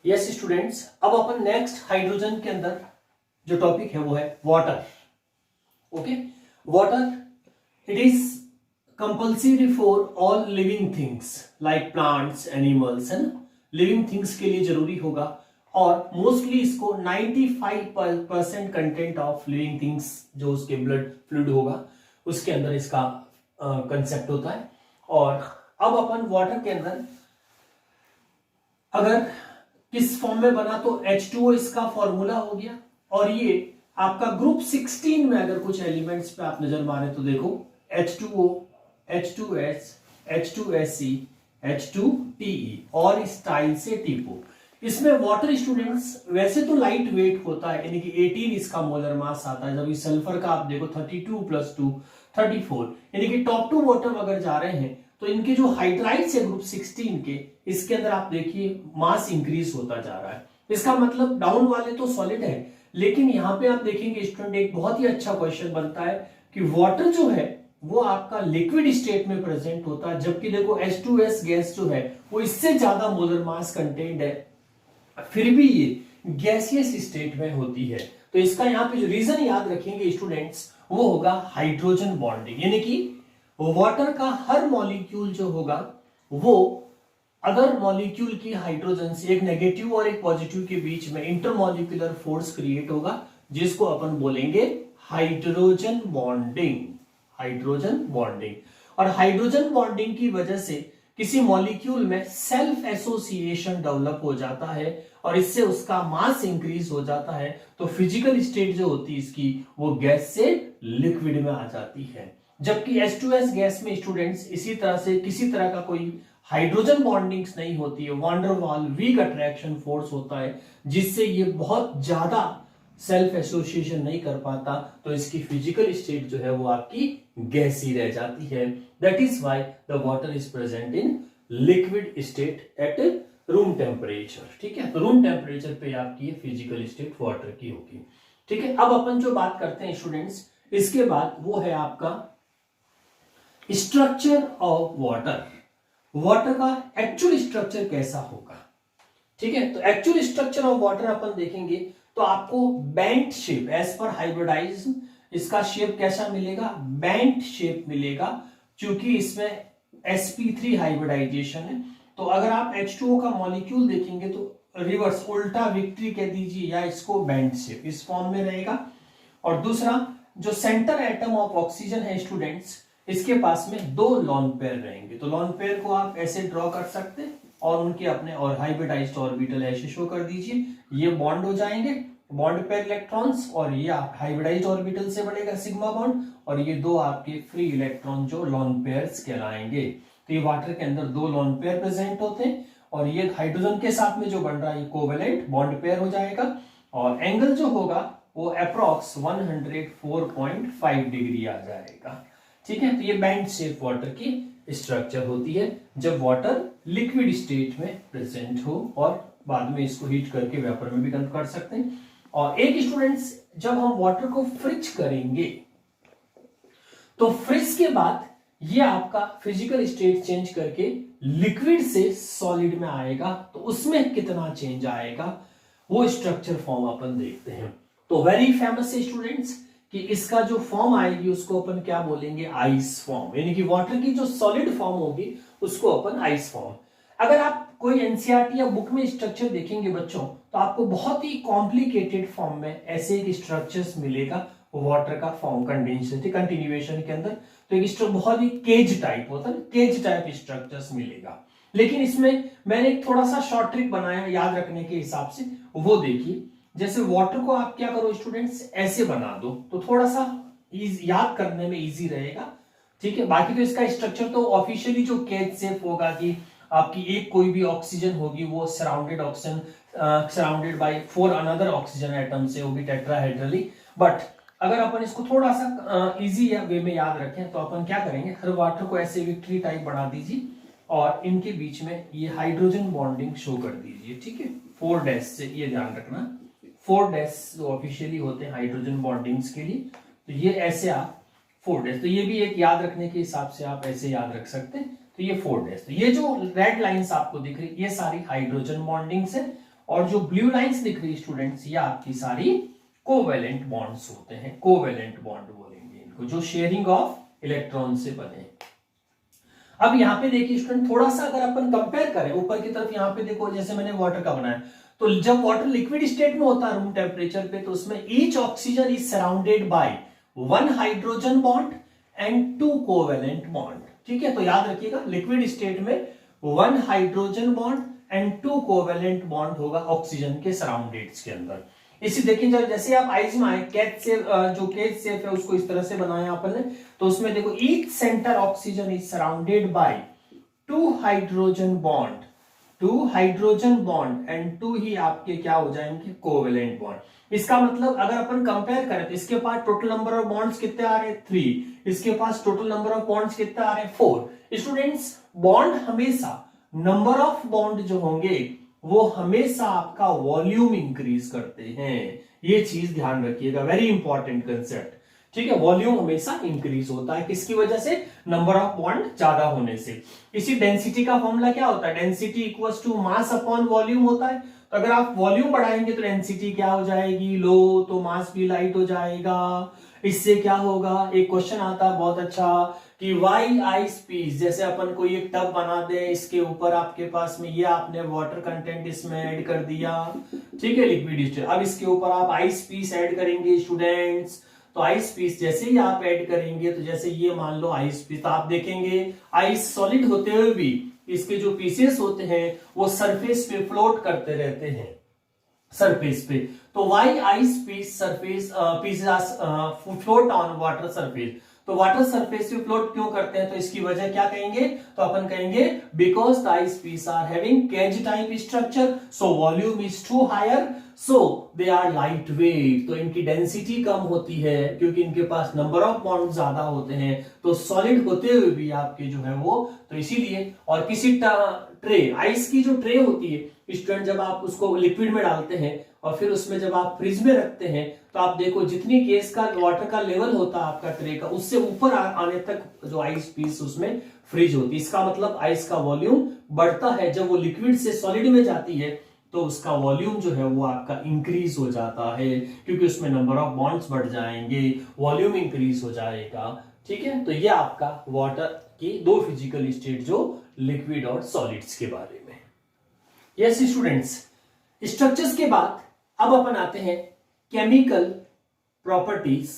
Yes students, अब अपन नेक्स्ट हाइड्रोजन के अंदर जो टॉपिक है वो है water. Okay, water it is compulsory for all living things like plants, animals, है ना, लिविंग थिंग्स के लिए जरूरी होगा। और मोस्टली इसको 95% कंटेंट ऑफ लिविंग थिंग्स जो उसके ब्लड फ्लूइड होगा उसके अंदर इसका कंसेप्ट होता है। और अब अपन वाटर के अंदर अगर किस फॉर्म में बना तो H2O इसका फॉर्मूला हो गया। और ये आपका ग्रुप 16 में अगर कुछ एलिमेंट्स पे आप नजर मारे तो देखो H2O, H2S, H2SC, H2TE और इस स्टाइल से टीपो। इसमें वाटर स्टूडेंट्स वैसे तो लाइट वेट होता है, यानी कि 18 इसका मोलर मास आता है, जब सल्फर का आप देखो 32 + 2 34, यानी कि टॉप टू बॉटम अगर जा रहे हैं तो इनके जो हाइड्राइड्स है ग्रुप 16 के, इसके अंदर आप देखिए मास इंक्रीज होता जा रहा है। इसका मतलब डाउन वाले तो सॉलिड है, लेकिन यहां पे आप देखेंगे स्टूडेंट एक बहुत ही अच्छा क्वेश्चन बनता है कि वाटर जो है वो आपका लिक्विड स्टेट में प्रेजेंट होता है, जबकि देखो H2S गैस जो है वो इससे ज्यादा मोलर मास कंटेंट है, फिर भी ये गैसियस स्टेट में होती है। तो इसका यहाँ पे जो रीजन याद रखेंगे स्टूडेंट्स वो होगा हाइड्रोजन बॉन्डिंग, यानी कि वाटर का हर मॉलिक्यूल जो होगा वो अगर मॉलिक्यूल की हाइड्रोजन से एक नेगेटिव और एक पॉजिटिव के बीच में इंटरमॉलिक्यूलर फोर्स क्रिएट होगा, जिसको अपन बोलेंगे हाइड्रोजन बॉन्डिंग। हाइड्रोजन बॉन्डिंग, और हाइड्रोजन बॉन्डिंग की वजह से किसी मॉलिक्यूल में सेल्फ एसोसिएशन डेवलप हो जाता है और इससे उसका मास इंक्रीज हो जाता है, तो फिजिकल स्टेट जो होती है इसकी वो गैस से लिक्विड में आ जाती है। जबकि H2S गैस में स्टूडेंट्स इसी तरह से किसी तरह का कोई हाइड्रोजन बॉन्डिंग्स नहीं होती है, वांडर वाल वीक अट्रैक्शन फोर्स होता है, जिससे ये बहुत ज्यादा सेल्फ एसोसिएशन नहीं कर पाता, तो इसकी फिजिकल स्टेट जो है वो आपकी गैसी रह जाती है। That is why the water is present in liquid state at room temperature. ठीक है, तो रूम टेम्परेचर पे आपकी फिजिकल स्टेट वाटर की होगी। ठीक है, अब अपन जो बात करते हैं स्टूडेंट्स इसके बाद वो है आपका स्ट्रक्चर ऑफ वाटर। वाटर का एक्चुअल स्ट्रक्चर कैसा होगा। ठीक है, तो एक्चुअल स्ट्रक्चर ऑफ वाटर अपन देखेंगे तो आपको बैंड शेप एज पर हाइब्रिडाइज्म इसका शेप कैसा मिलेगा, बैंड शेप मिलेगा, क्योंकि इसमें sp3 हाइब्रिडाइजेशन है। तो अगर आप H2O का मॉलिक्यूल देखेंगे तो रिवर्स उल्टा विक्ट्री कह दीजिए या इसको बैंड शेप इस फॉर्म में रहेगा। और दूसरा जो सेंटर एटम ऑफ ऑक्सीजन है स्टूडेंट्स, इसके पास में 2 लोन पेयर रहेंगे। तो लोन पेयर को आप ऐसे ड्रॉ कर सकते हैं और उनके अपने और हाइब्रिडाइज्ड ऑर्बिटल ऐसे शो कर दीजिए, ये बॉन्ड हो जाएंगे, बॉन्ड पेयर इलेक्ट्रॉन्स, और ये हाइब्रिडाइज्ड ऑर्बिटल से बनेगा सिग्मा बॉन्ड, और ये 2 आपके फ्री इलेक्ट्रॉन जो लोन पेयर्स कहलाएंगे। तो ये वाटर के अंदर 2 लोन पेयर प्रेजेंट होते हैं, और ये हाइड्रोजन के साथ में जो बन रहा है ये कोवेलेंट बॉन्ड पेयर हो जाएगा, और एंगल जो होगा वो अप्रॉक्स 104.5 डिग्री आ जाएगा। ठीक है, तो ये बैंड शेप वाटर की स्ट्रक्चर होती है जब वाटर लिक्विड स्टेट में प्रेजेंट हो, और बाद में इसको हीट करके वेपर में भी कन्वर्ट कर सकते हैं। और एक स्टूडेंट्स, जब हम वाटर को फ्रिज करेंगे तो फ्रिज के बाद ये आपका फिजिकल स्टेट चेंज करके लिक्विड से सॉलिड में आएगा, तो उसमें कितना चेंज आएगा वो स्ट्रक्चर फॉर्म अपन देखते हैं। तो वेरी फेमस है स्टूडेंट्स कि इसका जो फॉर्म आएगी उसको अपन क्या बोलेंगे, आइस फॉर्म, यानी कि वाटर की जो सॉलिड फॉर्म होगी उसको अपन आइस फॉर्म। अगर आप कोई एनसीईआरटी या बुक में स्ट्रक्चर देखेंगे बच्चों, तो आपको बहुत ही कॉम्प्लिकेटेड फॉर्म में ऐसे एक स्ट्रक्चर्स मिलेगा वाटर का फॉर्म कंटिन्यूएशन के अंदर। तो एक स्ट्रक्चर बहुत ही केज टाइप होता है, केज टाइप स्ट्रक्चर्स मिलेगा। लेकिन इसमें मैंने एक थोड़ा सा शॉर्ट ट्रिक बनाया याद रखने के हिसाब से, वो देखिए। जैसे वाटर को आप क्या करो स्टूडेंट्स, ऐसे बना दो तो थोड़ा सा याद करने में इजी रहेगा, ठीक है। बाकी तो इसका स्ट्रक्चर तो ऑफिशियली जो केज शेप होगा कि आपकी एक कोई भी ऑक्सीजन होगी वो surrounded by 4 another oxygen atom से होगी टेट्राहेड्रली। बट अगर अपन इसको थोड़ा सा इजी वे में याद रखें तो अपन क्या करेंगे, हर वाटर को ऐसे विक्ट्री टाइप बना दीजिए और इनके बीच में ये हाइड्रोजन बॉन्डिंग शो कर दीजिए, ठीक है। 4 डैश से, ये ध्यान रखना 4 डैश जो ऑफिशियली होते हैं हाइड्रोजन बॉन्डिंग्स के लिए, तो ये ऐसे आप 4 डैश, तो ये भी एक याद रखने के हिसाब से आप ऐसे याद रख सकते हैं। तो ये 4 डैश, तो ये जो रेड लाइंस आपको दिख रही ये सारी हाइड्रोजन बॉन्डिंग्स है, और जो ब्लू लाइंस दिख रही स्टूडेंट्स ये आपकी सारी कोवेलेंट बॉन्ड्स होते हैं। कोवेलेंट बॉन्ड बोलेंगे इनको, जो शेयरिंग ऑफ इलेक्ट्रॉन से बने। अब यहाँ पे देखिए स्टूडेंट, थोड़ा सा अगर अपन कंपेयर करें ऊपर की तरफ, यहाँ पे देखो जैसे मैंने वाटर का बनाया, तो जब वाटर लिक्विड स्टेट में होता है रूम टेम्परेचर पे, तो उसमें each oxygen is surrounded by 1 hydrogen bond and 2 covalent bond, ठीक है। तो याद रखिएगा लिक्विड स्टेट में 1 hydrogen bond and 2 covalent bond होगा ऑक्सीजन के सराउंडेड्स के अंदर। इसी देखिए जैसे आप आइस में आए, कैच से जो कैच शेप है उसको इस तरह से बनाया अपन ने, तो उसमें देखो each centre oxygen is surrounded by 2 hydrogen bond, 2 hydrogen bond and 2 ही आपके क्या हो जाएंगे, कोवेलेंट बॉन्ड। इसका मतलब अगर अपन कंपेयर करें तो इसके पास टोटल नंबर ऑफ बॉन्ड्स कितने आ रहे हैं, 3, इसके पास टोटल नंबर ऑफ बॉन्ड्स कितने आ रहे हैं, 4। स्टूडेंट्स, बॉन्ड हमेशा, नंबर ऑफ बॉन्ड जो होंगे वो हमेशा आपका वॉल्यूम इंक्रीज करते हैं, ये चीज ध्यान रखिएगा, वेरी इंपॉर्टेंट कंसेप्ट, ठीक है। वॉल्यूम हमेशा इंक्रीज होता है, किसकी वजह से, नंबर ऑफ बॉन्ड ज्यादा होने से। इसी डेंसिटी का फॉर्मूला क्या होता है, density equals to mass upon volume होता है। तो अगर आप वॉल्यूम बढ़ाएंगे तो डेंसिटी क्या हो जाएगी, लो, तो मास भी लाइट हो जाएगा। इससे क्या होगा, एक क्वेश्चन आता है बहुत अच्छा कि वाई आइस पीस, जैसे अपन कोई एक टब बना दे, इसके ऊपर आपके पास में ये आपने वाटर कंटेंट इसमें ऐड कर दिया, ठीक है, लिक्विड स्टेट। अब इसके ऊपर आप आइस पीस ऐड करेंगे स्टूडेंट्स, तो आइस पीस जैसे ही आप ऐड करेंगे, तो जैसे ये मान लो आइस पीस, तो आप देखेंगे आइस सॉलिड होते हुए भी इसके जो पीसेस होते हैं वो सरफेस पे फ्लोट करते रहते हैं, सरफेस पे। तो why ice piece surface pieces float on water surface, तो वाटर सरफेस पे फ्लोट क्यों करते हैं, तो इसकी वजह क्या कहेंगे, तो अपन कहेंगे because the ice piece are having cage type structure, so volume is too higher, so they are light weight, तो इनकी डेंसिटी कम होती है क्योंकि इनके पास नंबर ऑफ बॉन्ड ज्यादा होते हैं, तो सॉलिड होते हुए भी आपके जो है वो, तो इसीलिए। और किसी ट्रे, आइस की जो ट्रे होती है स्टूडेंट, जब आप उसको लिक्विड में डालते हैं और फिर उसमें जब आप फ्रिज में रखते हैं, तो आप देखो जितनी केस का वाटर का लेवल होता है आपका ट्रे का, उससे ऊपर आने तक जो आइस पीस उसमें फ्रीज होती है। इसका मतलब आइस का वॉल्यूम बढ़ता है, जब वो लिक्विड से सॉलिड में जाती है तो उसका वॉल्यूम जो है वो आपका इंक्रीज हो जाता है, क्योंकि उसमें नंबर ऑफ बॉन्ड्स बढ़ जाएंगे, वॉल्यूम इंक्रीज हो जाएगा, ठीक है। तो ये आपका वाटर की 2 फिजिकल स्टेट जो लिक्विड और सॉलिड्स के बारे में। यस स्टूडेंट्स, स्ट्रक्चर्स के बाद अब अपन आते हैं chemical properties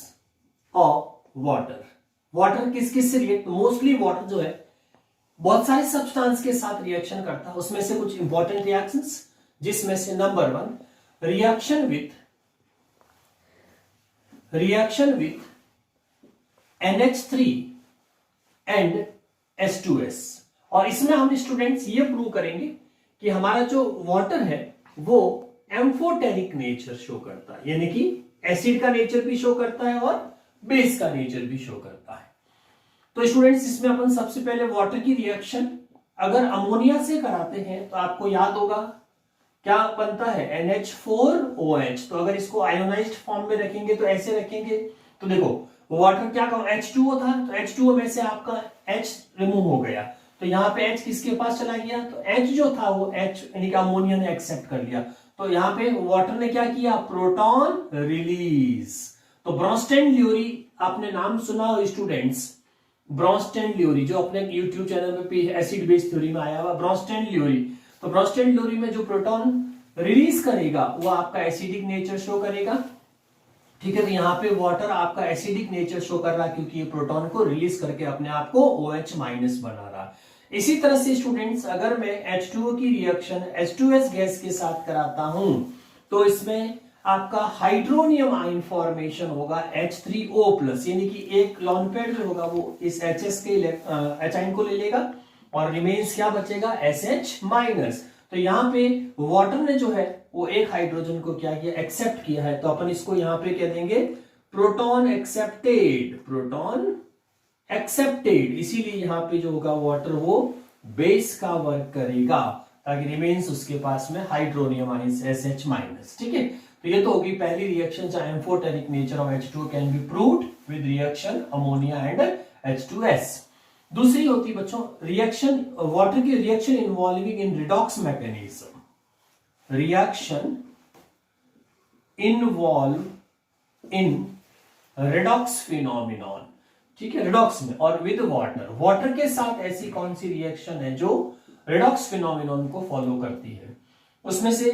of water. Water किस किस से रिएक्ट, मोस्टली वाटर जो है बहुत सारे सब्सटेंस के साथ रिएक्शन करता है, उसमें से कुछ इंपॉर्टेंट रिएक्शंस, जिसमें से number 1 reaction with NH3 and H2S। और इसमें हम स्टूडेंट्स ये प्रूव करेंगे कि हमारा जो वाटर है वो एम्फोटेरिक नेचर शो करता है, यानी कि एसिड का नेचर भी शो करता है और बेस का नेचर भी शो करता है। तो स्टूडेंट्स इसमें अपन सबसे पहले वाटर की रिएक्शन अगर अमोनिया से कराते हैं तो आपको याद होगा क्या बनता है NH4OH। तो अगर इसको आयोनाइज्ड फॉर्म में रखेंगे तो ऐसे रखेंगे, तो देखो वाटर क्या करो H2O था, तो H2O में से आपका H रिमूव हो गया, तो यहाँ पे H किसके पास चला गया, तो H जो था वो H यानी कि अमोनिया ने एक्सेप्ट कर लिया, तो यहाँ पे वाटर ने क्या किया, प्रोटॉन रिलीज। तो ब्रोंस्टेन-ल्यूरी आपने नाम सुना हो स्टूडेंट्स, ब्रोंस्टेन-ल्यूरी जो अपने YouTube चैनल पे एसिड बेस थ्योरी में आया हुआ ब्रोंस्टेन-ल्यूरी। तो ब्रोंस्टेन-ल्यूरी में जो प्रोटॉन रिलीज करेगा वो आपका एसिडिक नेचर शो करेगा, ठीक है। तो यहाँ पे वाटर आपका एसिडिक नेचर शो कर रहा है क्योंकि ये प्रोटॉन को रिलीज करके अपने आप को OH- बना रहा है। इसी तरह से स्टूडेंट्स अगर मैं H2O की रिएक्शन H2S गैस के साथ कराता हूं तो इसमें आपका हाइड्रोनियम आयन फॉर्मेशन होगा H3O+, यानी कि एक लॉन पेयर जो होगा वो इस HS के H आयन को ले लेगा और रिमेन्स क्या बचेगा SH-। तो यहाँ पे वाटर ने जो है वो एक हाइड्रोजन को क्या किया, एक्सेप्ट किया है, तो अपन इसको यहाँ पे क्या देंगे, प्रोटॉन एक्सेप्टेड, प्रोटॉन एक्सेप्टेड। इसीलिए यहाँ पे जो होगा वाटर वो बेस का वर्क करेगा ताकि रिमेन्स उसके पास में हाइड्रोनियम आयंस SH-। ठीक है, तो ये तो होगी पहली रिएक्शन, चाहे amphoteric nature of H2O can be proved with reaction ammonia and H2S। दूसरी होती बच्चों रिएक्शन, वाटर की reaction involving in redox mechanism, reaction involve in redox phenomenon, ठीक है, रिडॉक्स में और विद वाटर, वाटर के साथ ऐसी कौन सी रिएक्शन है जो रिडॉक्स फिनोमिनॉन को फॉलो करती है। उसमें से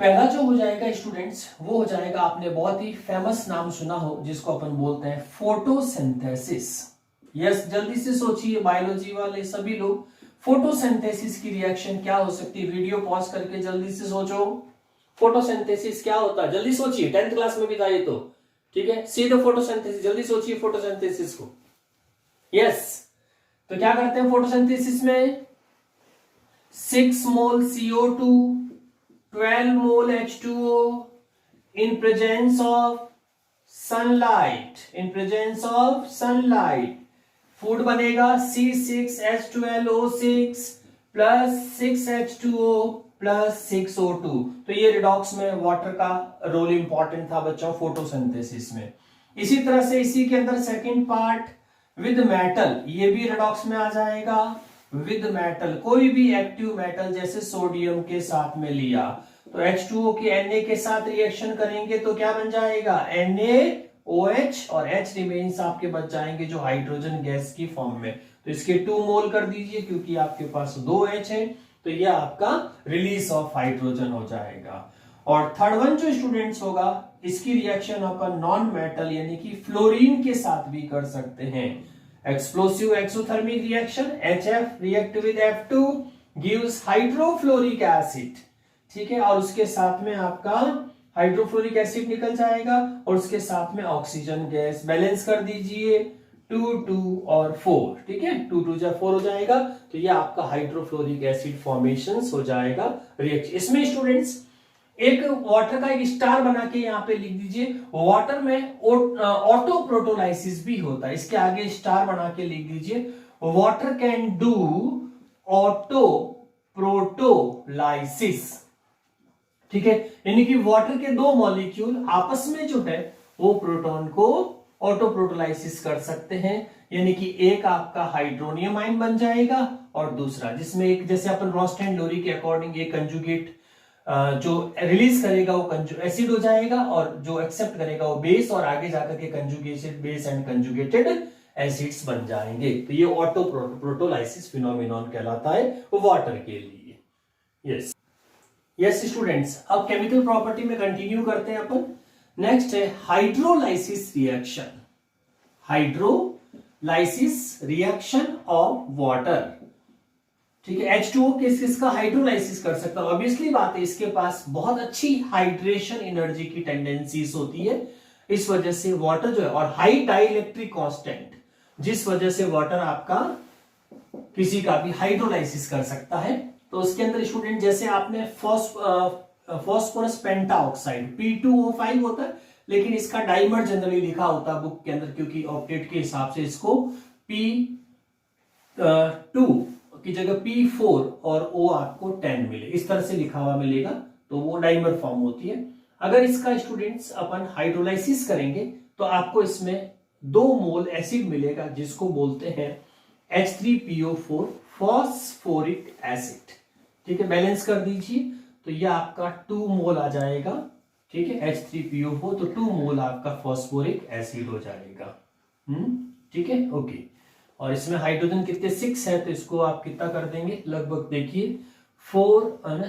पहला जो हो जाएगा स्टूडेंट्स वो हो जाएगा, आपने बहुत ही फेमस नाम सुना हो जिसको अपन बोलते हैं फोटोसिंथेसिस। यस, जल्दी से सोचिए बायोलॉजी वाले सभी लोग, फोटोसिंथेसिस की रिएक्शन क्या हो सकती है, वीडियो पॉज करके जल्दी से सोचो, फोटोसिंथेसिस क्या होता है, जल्दी सोचिए, 10th क्लास में भी था ये तो, ठीक है। सी द फोटोसिंथेसिस, जल्दी सोचिए फोटोसिंथेसिस को। यस, तो क्या करते हैं फोटोसिंथेसिस में, 6 मोल CO2, 12 mole H2O in presence of sunlight, in presence of sunlight food बनेगा C6H12O6 plus 6H2O plus 6O2। तो ये रिडॉक्स में वाटर का रोल इंपॉर्टेंट था बच्चों फोटोसिंथेसिस में। इसी तरह से इसी के अंदर सेकंड पार्ट विद मेटल, ये भी रिडॉक्स में आ जाएगा, विद मेटल, कोई भी एक्टिव मेटल जैसे सोडियम के साथ में लिया तो H2O के Na के साथ रिएक्शन करेंगे तो क्या बन जाएगा NaOH और H रिमेन्स आपके बच जाएंगे जो हाइड्रोजन गैस की फॉर्म में, तो इसके 2 मोल कर दीजिए क्योंकि आपके पास 2 H है, तो ये आपका रिलीज ऑफ हाइड्रोजन हो जाएगा। और थर्ड वन जो स्टूडेंट्स होगा इसकी रिएक्शन अपन नॉन मेटल यानी कि फ्लोरीन के साथ भी कर सकते हैं, explosive exothermic reaction, HF react with F2 gives hydrofluoric acid, ठीक है, और उसके साथ में आपका हाइड्रोफ्लोरिक एसिड निकल जाएगा और उसके साथ में ऑक्सीजन गैस, बैलेंस कर दीजिए 2 2 और 4, ठीक है, 2 2 जा 4 हो जाएगा, तो ये आपका हाइड्रोफ्लोरिक एसिड फॉर्मेशंस हो जाएगा रिएक्शन। इसमें स्टूडेंट्स एक वाटर का एक स्टार बना के यहाँ पे लिख दीजिए, वाटर में ऑटो प्रोटोलाइसिस भी होता है, इसके आगे स्टार बना के लिख दीजिए, वाटर कैन डू ऑटो प्रोटोलाइसिस, ठीक है, यानी कि वाटर के 2 मॉलिक्यूल आपस में जो है वो प्रोटॉन को ऑटो प्रोटोलाइसिस कर सकते हैं, यानी कि एक आपका हाइड्रोनियम आयन बन जाएगा और दूसरा जिसमें एक, जैसे अपन ब्रोंस्टेन-ल्यूरी के अकॉर्डिंग ये कंजुगेट जो रिलीज करेगा वो एसिड हो जाएगा और जो एक्सेप्ट करेगा वो बेस, और आगे जाकर के conjugated base and conjugated acids बन जाएंगे, तो ये ऑटो प्रोटोलाइसिस फिनोमिनॉन कहलाता है वाटर के लिए। यस यस स्टूडेंट्स, अब केमिकल प्रॉपर्टी में कंटिन्यू करते हैं अपन। नेक्स्ट है hydrolysis reaction, hydrolysis reaction of water, ठीक है। H2O किसका हाइड्रोलाइसिस कर सकता है, ऑब्वियसली बात है इसके पास बहुत अच्छी हाइड्रेशन एनर्जी की टेंडेंसीज होती है, इस वजह से वाटर जो है, और हाई डाइलेक्ट्रिक कांस्टेंट, जिस वजह से वाटर आपका किसी का भी हाइड्रोलाइसिस कर सकता है। तो उसके अंदर स्टूडेंट जैसे आपने फॉस्फोरस पेंटाऑक्साइड P2O5 होता है, लेकिन इसका डाइमर जनरली लिखा होता है बुक के अंदर, क्योंकि ऑक्टेट के हिसाब से इसको P2 की जगह P4 और O आपको 10 मिले, इस तरह से लिखा हुआ मिलेगा, तो वो डाइमर फॉर्म होती है। अगर इसका स्टूडेंट्स अपन हाइड्रोलाइसिस करेंगे तो आपको इसमें 2 मोल एसिड मिलेगा, जिसको बोलते हैं H3PO4 फॉस्फोरिक एसिड। ठीक है, बैलेंस कर दीजिए, तो ये आपका 2 मोल आ जाएगा। ठीक है, H3PO4, तो 2 मोल आपका फॉस्फोरिक एसिड हो जाएगा। ठीक है, ओके। और इसमें हाइड्रोजन कितने 6 है, तो इसको आप कितना कर देंगे, लगभग देखिए 4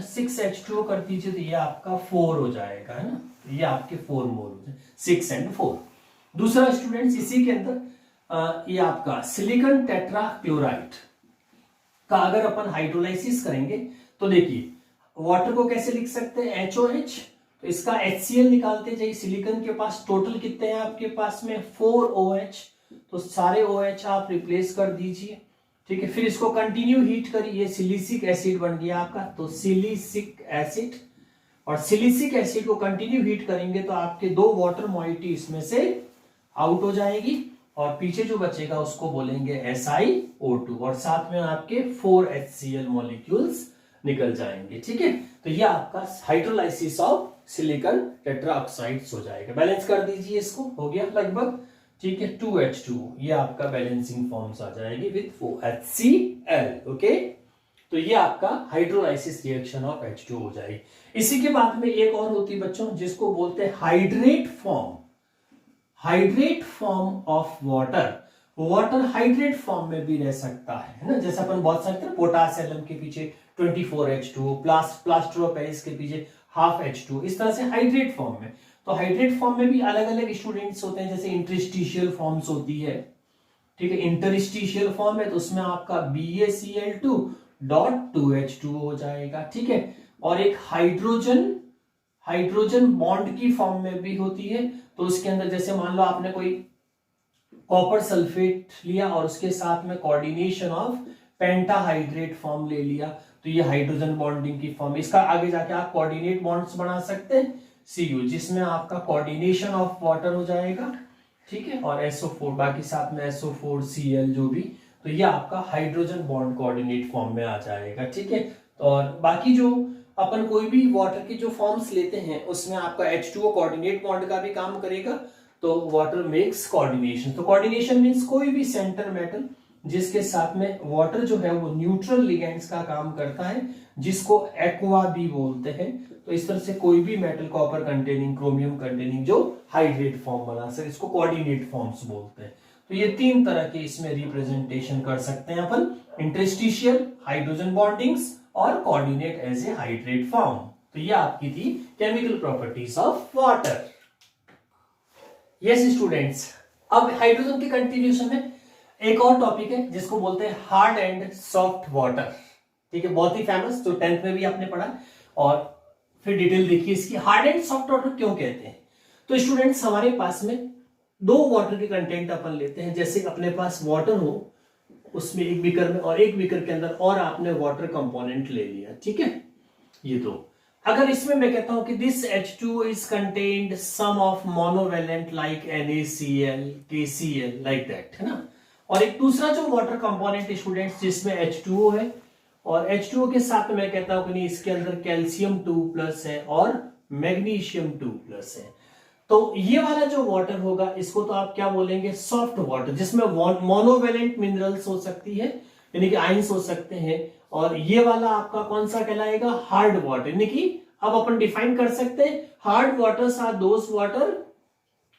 6H2O कर दीजिए, तो ये आपका 4 हो जाएगा, है ना, तो ये आपके 4 मोल हो जाए, 6 और 4। दूसरा स्टूडेंट्स इसी के अंदर ये आपका सिलिकॉन टेट्राक्लोराइड का अगर अपन हाइड्रोलाइसिस करेंगे तो देखिए वाटर को कैसे लिख सकते हैं, HOH, तो इसका HCl निकालते जाइए। सिलिकॉन के पास टोटल कितने हैं आपके पास में 4OH, तो सारे OH आप रिप्लेस कर दीजिए। ठीक है, फिर इसको कंटिन्यू हीट करिए, ये सिलिसिक एसिड बन गया आपका, तो सिलिसिक एसिड, और सिलिसिक एसिड को कंटिन्यू हीट करेंगे तो आपके 2 वाटर मॉइटी इसमें से आउट हो जाएगी, और पीछे जो बचेगा उसको बोलेंगे SiO2, और साथ में आपके 4 HCl मॉलिक्यूल्स निकल जाएंगे। ठीक है, तो ये आपका हाइड्रोलाइसिस ऑफ सिलिकॉन टेट्राऑक्साइड्स हो जाएगा। बैलेंस कर दीजिए, इसको हो गया लगभग। ठीक है, 2H2, ये आपका बैलेंसिंग फॉर्म्स आ जाएगी विद 4HCl। ओके, तो ये आपका हाइड्रोलाइसिस रिएक्शन ऑफ H2 हो जाएगी। इसी के बाद में एक और होती है बच्चों, जिसको बोलते हैं hydrate form. Hydrate form of water, water hydrate form में भी रह सकता है ना, जैसे अपन बहुत सकते हैं पोटासियम के पीछे 24H2, प्लास्टर ऑफ पेरिस के पीछे 12H2, इस तरह से हाइड्रेट फॉर्म में। तो हाइड्रेट फॉर्म में भी अलग अलग स्टूडेंट्स होते हैं, जैसे इंटरस्टिशियल फॉर्म्स होती है। ठीक है, इंटरस्टिशियल फॉर्म है तो उसमें आपका BaCl2 डॉट 2H2 हो जाएगा। ठीक है, और एक हाइड्रोजन बॉन्ड की फॉर्म में भी होती है, तो उसके अंदर जैसे मान लो आपने कोई कॉपर सल्फेट लिया और उसके साथ में कोऑर्डिनेशन ऑफ पेंटाहाइड्रेट फॉर्म ले लिया, तो ये हाइड्रोजन बॉन्डिंग की फॉर्म। इसका आगे जाके आप कोऑर्डिनेट बॉन्ड्स बना सकते हैं Cu, जिसमें आपका कोऑर्डिनेशन ऑफ वाटर हो जाएगा। ठीक है, और SO4, बाकी साथ में SO4 Cl जो भी, तो ये आपका हाइड्रोजन बॉन्ड कोऑर्डिनेट फॉर्म में आ जाएगा। ठीक है, और बाकी जो अपन कोई भी वाटर की जो फॉर्म्स लेते हैं उसमें आपका H2O कोऑर्डिनेट बॉन्ड का भी काम करेगा, तो वाटर मेक्स कोऑर्डिनेशन। तो कोऑर्डिनेशन मींस कोई भी सेंटर मेटल जिसके साथ में वाटर जो है वो न्यूट्रल लिगेंड्स का काम करता है, जिसको एक्वा भी बोलते हैं। तो इस तरह से कोई भी metal, copper containing, chromium containing जो हाइड्रेट फॉर्म बना सकते, इसको कोऑर्डिनेट फॉर्म्स बोलते हैं। तो ये 3 तरह के इसमें रिप्रेजेंटेशन कर सकते हैं अपन, इंटरस्टिशियल, हाइड्रोजन बॉन्डिंग्स और coordinate as a hydrate form. तो ये आपकी थी chemical properties of water. Yes students, अब हाइड्रोजन के कंटिन्यूएशन में एक और टॉपिक है जिसको बोलते हैं हार्ड एंड सॉफ्ट वाटर। ठीक है, बहुत ही फेमस, तो 10th में भी आपने पढ़ा, और फिर डिटेल देखिए इसकी। हार्ड एंड सॉफ्ट वाटर क्यों कहते हैं, तो स्टूडेंट्स हमारे पास में 2 वाटर के कंटेंट अपन लेते हैं, जैसे अपने पास वाटर हो उसमें एक बीकर में, और एक बीकर के अंदर और आपने वाटर कंपोनेंट ले लिया। ठीक है, ये तो अगर इसमें मैं कहता हूं कि this H2O is contained some of monovalent like NaCl, KCl like that, है ना। और एक दूसरा जो वाटर कंपोनेंट स्टूडेंट्स जिसमें H2O है, और H2O के साथ मैं कहता हूं कि नहीं इसके अंदर कैल्शियम 2+ है और मैग्नीशियम 2+ है, तो ये वाला जो वाटर होगा इसको तो आप क्या बोलेंगे, सॉफ्ट वाटर, जिसमें मोनोवेलेंट मिनरल्स हो सकती है, यानी कि आयंस हो सकते हैं। और ये वाला आपका कौन सा कहलाएगा, हार्ड वाटर, यानी कि अब अपन डिफाइन कर सकते हैं hard waters are those water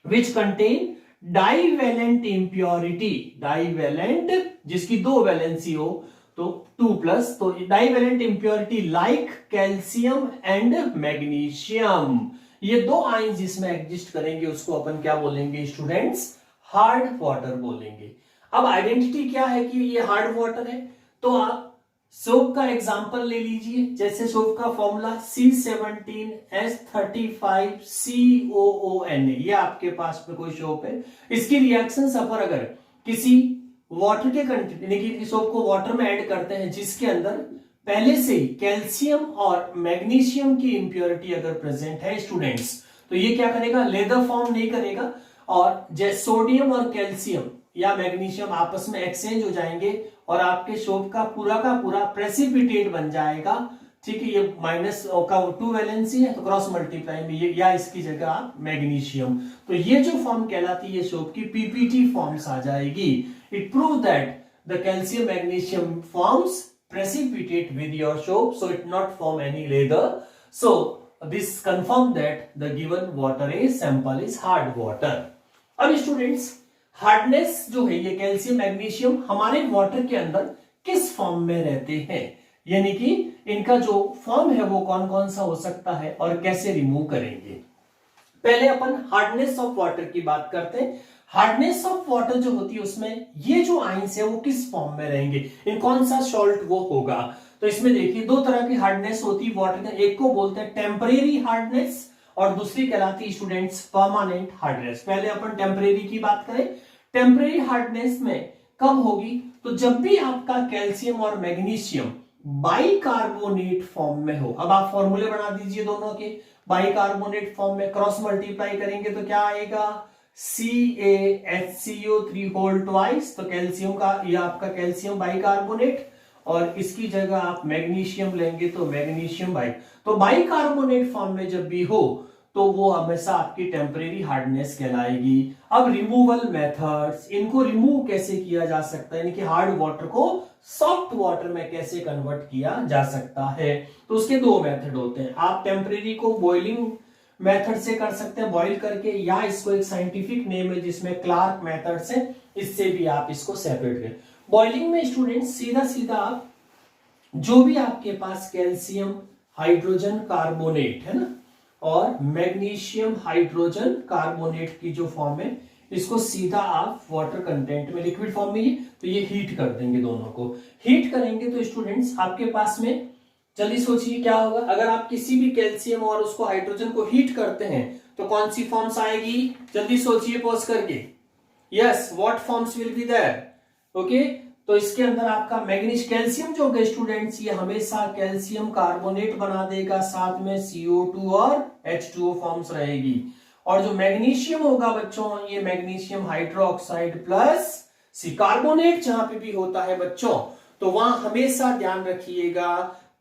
which contain divalent impurity, divalent जिसकी 2 वैलेंसी हो, तो 2+, तो divalent impurity like calcium and magnesium, ये 2 आयंस जिसमें एग्जिस्ट करेंगे उसको अपन क्या बोलेंगे स्टूडेंट्स, हार्ड वाटर बोलेंगे। अब आइडेंटिटी क्या है कि ये हार्ड वाटर है, तो आप सोप का एग्जांपल ले लीजिए, जैसे सोप का फॉर्मूला C17H35COONA, ये आपके पास में कोई सोप है, इसकी रिएक्शन सफर अगर किसी वाटर के कंटेंट, यानी कि सोप को वाटर में ऐड करते हैं जिसके अंदर पहले से ही कैल्शियम और मैग्नीशियम की इंप्योरिटी अगर प्रेजेंट है स्टूडेंट्स, तो ये क्या करेगा, लेदर फॉर्म नहीं करेगा, और जैसे सोडियम और कैल्शियम या मैग्नीशियम आपस में एक्सचेंज हो जाएंगे और आपके सोप का पूरा प्रेसिपिटेट बन जाएगा। ठीक है, ये माइनस का 2 वैलेंसी है तो क्रॉस मल्टीप्लाई में ये, या इसकी जगह आप मैग्नीशियम, तो ये जो फॉर्म कहलाती है सोप की पीपीटी फॉर्म्स आ जाएगी। It prove that the calcium magnesium forms precipitate with your soap, so it not form any leather. So this confirm that the given water is sample is hard water. अब students, hardness जो है ये calcium magnesium हमारे water के अंदर किस form में रहते हैं, यानी कि इनका जो फॉर्म है वो कौन कौन सा हो सकता है और कैसे रिमूव करेंगे। पहले अपन हार्डनेस ऑफ वाटर की बात करते हैं। हार्डनेस ऑफ वाटर जो होती है उसमें ये जो आइंस है वो किस फॉर्म में रहेंगे, इन कौन सा सॉल्ट वो होगा। तो इसमें देखिए दो तरह की हार्डनेस होती है वाटर के, एक को बोलते हैं टेम्परेरी हार्डनेस और दूसरी कहलाती है स्टूडेंट्स परमानेंट हार्डनेस। पहले अपन टेम्परेरी की बात करें। टेम्परेरी हार्डनेस में कब होगी, तो जब भी आपका कैल्शियम और मैग्नीशियम बाइकार्बोनेट फॉर्म में हो। अब आप फॉर्मूले बना दीजिए दोनों के, बाइकार्बोनेट फॉर्म में क्रॉस मल्टीप्लाई करेंगे तो क्या आएगा, CaHCO3 होल ट्वाइस, तो कैल्शियम का ये आपका कैल्शियम बाइकार्बोनेट और इसकी जगह आप मैग्नीशियम लेंगे तो मैग्नीशियम तो बाइकार्बोनेट फॉर्म में जब भी हो तो वो हमेशा आपकी टेम्परेरी हार्डनेस कहलाएगी। अब रिमूवल मेथड्स, इनको रिमूव कैसे किया जा सकता है, यानी कि हार्ड वाटर को सॉफ्ट वाटर में कैसे कन्वर्ट किया जा सकता है, तो उसके दो मेथड होते हैं। आप टेम्परेरी को बॉइलिंग मेथड से कर सकते हैं, बॉइल करके, या इसको एक साइंटिफिक नेम है जिसमें क्लार्क मेथड से, इससे भी आप इसको सेपरेट करें। बॉइलिंग में स्टूडेंट सीधा सीधा आप जो भी आपके पास कैल्शियम हाइड्रोजन कार्बोनेट है ना और मैग्नीशियम हाइड्रोजन कार्बोनेट की जो फॉर्म है, इसको सीधा आप वाटर कंटेंट में लिक्विड फॉर्म में तो ये हीट कर देंगे, दोनों को हीट करेंगे तो स्टूडेंट्स आपके पास में, जल्दी सोचिए क्या होगा, अगर आप किसी भी कैल्शियम और उसको हाइड्रोजन को हीट करते हैं तो कौन सी फॉर्म्स आएगी, जल्दी सोचिए पॉज करके। Yes, what forms will be there, okay. तो इसके अंदर आपका मैग्नीशियम कैल्शियम जो होगा स्टूडेंट्स ये हमेशा कैल्शियम कार्बोनेट बना देगा, साथ में CO2 और H2O फॉर्म्स रहेगी, और जो मैग्नीशियम होगा बच्चों ये मैग्नीशियम हाइड्रोक्साइड प्लस सी कार्बोनेट जहां पे भी होता है बच्चों, तो वहां हमेशा ध्यान रखिएगा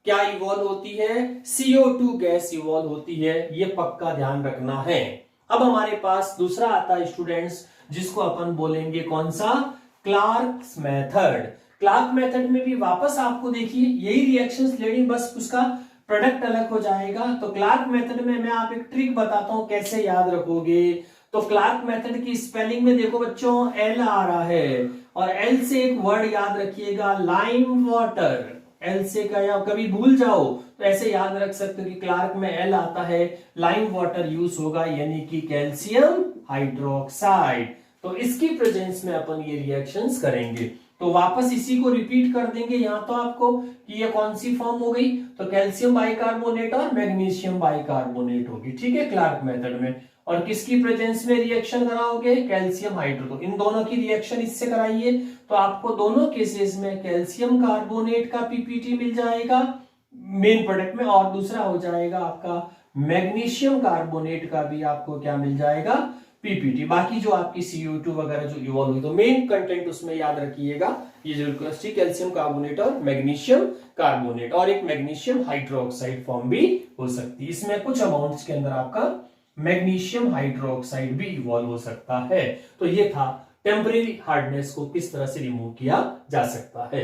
क्या इवॉल्व होती है, CO2 गैस इवॉल्व होती है, ये पक्का ध्यान रखना है। अब हमारे पास दूसरा आता है स्टूडेंट्स जिसको अपन बोलेंगे कौन सा, क्लार्क्स मेथड। क्लार्क मेथड में भी वापस आपको देखिए यही रिएक्शंस लेनी, बस उसका प्रोडक्ट अलग हो जाएगा। तो क्लार्क मेथड में मैं आप एक ट्रिक बताता हूं कैसे याद रखोगे। तो क्लार्क मेथड की स्पेलिंग में देखो बच्चों L आ रहा है, और L से एक वर्ड याद रखिएगा लाइम वाटर। L से का या कभी भूल जाओ तो ऐसे याद रख सकते हो कि क्लार्क में L आता है, लाइम वाटर यूज होगा, यानी कि कैल्शियम हाइड्रोक्साइड। तो इसकी प्रेजेंस में अपन ये रिएक्शंस करेंगे। तो वापस इसी को रिपीट कर देंगे यहां तो आपको कि ये कौन सी फॉर्म हो गई, तो कैल्शियम बाइकार्बोनेट और मैग्नीशियम बाइकार्बोनेट होगी, ठीक है, क्लार्क मेथड में। और किसकी प्रेजेंस में रिएक्शन कराओगे, कैल्शियम हाइड्रो, तो इन दोनों की रिएक्शन इससे कराइए तो आपको दोनों केसेस में कैल्शियम कार्बोनेट का पीपीटी मिल जाएगा मेन प्रोडक्ट में, और दूसरा हो जाएगा आपका मैग्नीशियम कार्बोनेट का भी आपको क्या मिल जाएगा, पीपीटी। बाकी जो आपकी CO2 वगैरह जो इवॉल्व हुई, तो मेन कंटेंट उसमें याद रखिएगा ये जो कैल्शियम कार्बोनेट और मैग्नीशियम कार्बोनेट, और एक मैग्नीशियम हाइड्रोक्साइड फॉर्म भी हो सकती है। इसमें कुछ अमाउंट्स के अंदर आपका मैग्नीशियम हाइड्रोक्साइड भी इवॉल्व हो सकता है। तो ये था टेम्परेरी हार्डनेस को किस तरह से रिमूव किया जा सकता है।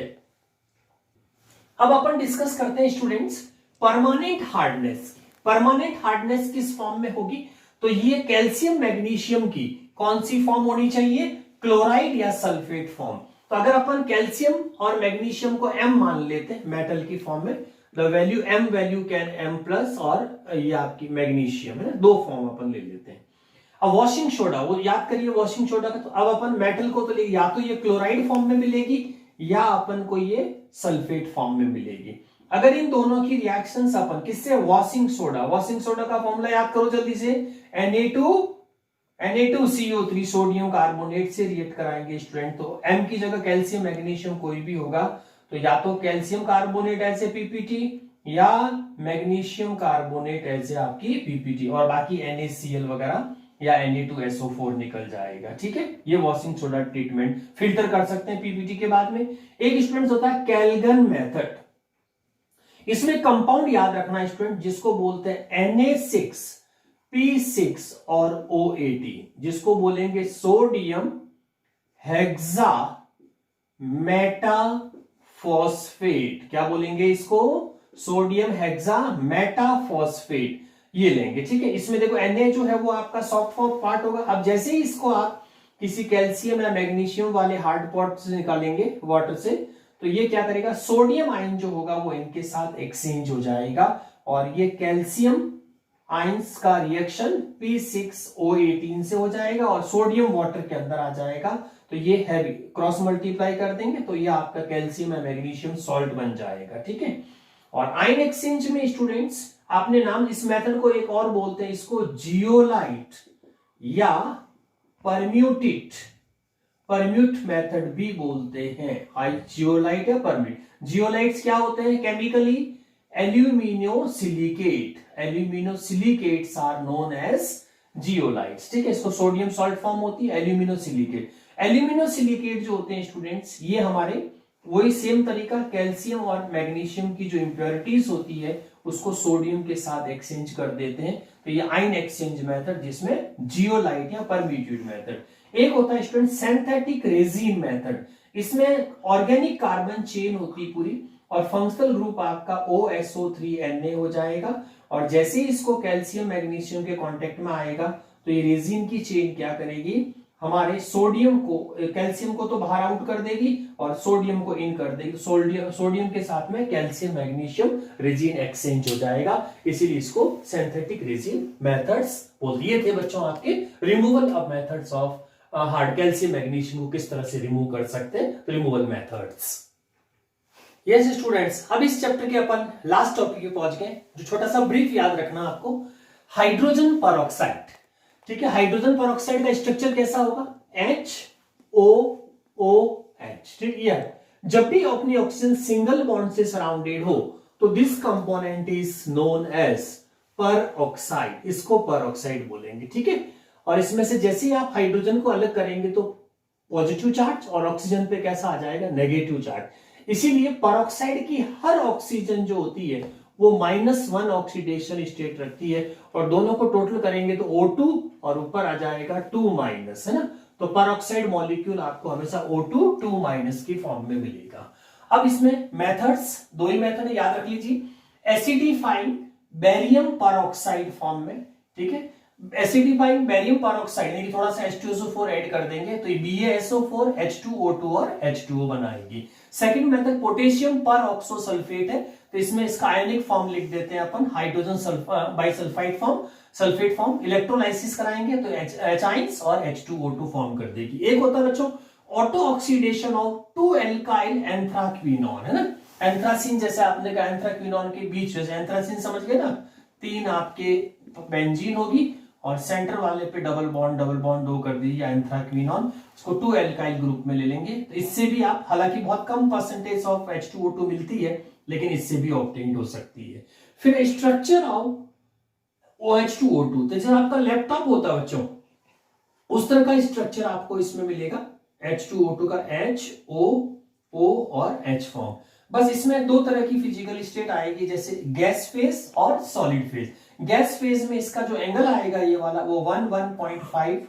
अब अपन डिस्कस करते हैं students permanent hardness. Permanent hardness किस फॉर्म में होगी, तो ये कैल्शियम मैग्नीशियम की कौन सी फॉर्म होनी चाहिए, क्लोराइड या सल्फेट फॉर्म। तो अगर अपन कैल्शियम और मैग्नीशियम को M मान लेते हैं मेटल की फॉर्म में, the value M value can M plus, और ये आपकी मैग्नीशियम है, दो फॉर्म अपन ले लेते हैं। अब वॉशिंग सोडा, वो याद करिए वॉशिंग सोडा का, तो अब अपन मेटल को तो या तो ये क्लोराइड फॉर्म में मिलेगी या अपन को ये सल्फेट फॉर्म में मिलेगी। अगर इन दोनों की रिएक्शंस अपन किससे, वॉशिंग सोडा का फॉर्मूला याद करो जल्दी से, Na2CO3 सोडियम कार्बोनेट से रिएक्ट कराएंगे स्टूडेंट। तो M की जगह कैल्शियम मैग्नीशियम कोई भी होगा, तो या तो कैल्शियम कार्बोनेट ऐसे पीपीटी या मैग्नीशियम कार्बोनेट एज ए आपकी पीपीटी, और बाकी NaCl वगैरह या Na2SO4 निकल जाएगा। ठीक है, ये वॉशिंग सोडा ट्रीटमेंट फिल्टर कर सकते हैं पीपीटी के बाद में। एक स्टूडेंट होता है कैल्गन मेथड, इसमें कंपाउंड याद रखना स्टूडेंट, जिसको बोलते हैं Na6P6 और OAT, जिसको बोलेंगे सोडियम हेक्सा मेटाफॉस्फेट। क्या बोलेंगे इसको? सोडियम हेक्सा मेटाफॉस्फेट, ये लेंगे। ठीक है, इसमें देखो Na जो है वो आपका सॉफ्ट फॉर्म पार्ट होगा। अब जैसे ही इसको आप किसी कैल्शियम या मैग्नीशियम वाले हार्ड पॉट से निकालेंगे वाटर से, तो ये क्या करेगा, सोडियम आयन जो होगा वो इनके साथ एक्सचेंज हो जाएगा, और ये कैल्शियम आयंस का रिएक्शन P6O18 से हो जाएगा और सोडियम वाटर के अंदर आ जाएगा। तो ये हैवी क्रॉस मल्टीप्लाई कर देंगे तो ये आपका कैल्शियम या मैग्नीशियम सॉल्ट बन जाएगा। ठीक है, और आयन एक्सचेंज में स्टूडेंट्स आपने नाम, इस मेथड को एक और बोलते हैं, इसको जियोलाइट या परम्यूट मेथड भी बोलते हैं। जियोलाइट या परम्यूट। जियोलाइट्स क्या होते हैं? Chemically aluminosilicates are known as zeolites. ठीक है, इसको सोडियम सॉल्ट फॉर्म होती है एल्यूमिनोसिलिकेट। एल्यूमिनोसिलिकेट जो होते हैं स्टूडेंट्स, ये हमारे वही सेम तरीका, कैल्शियम और मैग्नीशियम की जो इंप्योरिटीज होती है उसको सोडियम के साथ एक्सचेंज कर देते हैं। तो ये आयन एक्सचेंज मेथड, जिसमें जियोलाइट या परम्यूटेड मेथड। एक होता है स्टूडेंट सिंथेटिक रेजिन मेथड, इसमें ऑर्गेनिक कार्बन चेन होती है पूरी, और फंक्शनल ग्रुप आपका OSO3Na हो जाएगा, और जैसे ही इसको कैल्शियम मैग्नीशियम के कांटेक्ट में आएगा तो ये रेजिन की चेन क्या करेगी, हमारे सोडियम को, कैल्शियम को तो बाहर आउट कर देगी और सोडियम को इन कर देगी। सोडियम के साथ में कैल्शियम मैग्नीशियम रेजिन एक्सचेंज हो जाएगा, इसीलिए इसको सिंथेटिक रेजिन मेथड्स बोल दिए थे बच्चों आपके। Removal of methods of hard calcium magnesium को किस तरह से रिमूव कर सकते हैं, रिमूवल मेथड्स। यस स्टूडेंट्स, अब इस चैप्टर के अपन लास्ट टॉपिक पे पहुंच गए, जो छोटा सा ब्रीफ याद रखना आपको, हाइड्रोजन परऑक्साइड। ठीक है, हाइड्रोजन परऑक्साइड का स्ट्रक्चर कैसा होगा, HOOH। ठीक है, जब भी अपनी ऑक्सीजन सिंगल बॉन्ड से सराउंडेड हो तो this component is known as peroxide, इसको परऑक्साइड बोलेंगे। ठीक है, और इसमें से जैसे ही आप हाइड्रोजन को अलग करेंगे तो पॉजिटिव चार्ज, और ऑक्सीजन पे कैसा आ जाएगा, नेगेटिव चार्ज। इसीलिए परऑक्साइड की हर ऑक्सीजन जो होती है वो -1 ऑक्सीडेशन स्टेट रखती है, और दोनों को टोटल करेंगे तो O2 और ऊपर आ जाएगा 2- है ना। तो परऑक्साइड मॉलिक्यूल आपको हमेशा O2 2- की फॉर्म में मिलेगा। अब इसमें मेथड्स, दो ही मेथड है, याद रख लीजिए। एसिडिफाइंग बेरियम परऑक्साइड फॉर्म में, ठीक है, एसिडिफाइंग बेरियम परऑक्साइड यानी थोड़ा सा H2SO4 ऐड कर देंगे तो BaSO4 H2O2 और H2O बनाएगी। सेकंड मेथड पोटेशियम परऑक्सोसल्फेट है, तो इसमें इसका आयनिक फॉर्म लिख देते हैं अपन, hydrogen bisulphide form, sulphate form. Electrolysis कराएंगे तो H आयंस और H2O2 फॉर्म कर देगी। एक होता है बच्चों auto oxidation of 2 alkyl anthraquinone, है ना। एंथ्रासिन, जैसे आपने कहा एंथ्राक्विनोन के बीच, जैसे एंथ्रासिन समझ गए ना, 3 आपके बेंजीन होगी और सेंटर वाले पे डबल बॉन्ड 2 कर दीजिए एंथ्राक्विनोन, इसको 2 एल्काइल ग्रुप में ले लेंगे। तो इससे भी आप, हालांकि बहुत कम परसेंटेज ऑफ H2O2 मिलती है, लेकिन इससे भी ऑब्टेन्ड हो सकती है। फिर स्ट्रक्चर ऑफ OH2O2, तो जैसे आपका लैपटॉप होता है बच्चों, उस तरह का स्ट्रक्चर आपको इसमें मिलेगा, H2O2 का H, O, O और H फॉर्म। बस इसमें 2 तरह की फिजिकल स्टेट आएगी, जैसे गैस फेज और सॉलिड फेज। गैस फेज में इसका जो एंगल आएगा ये वाला, वो 1.5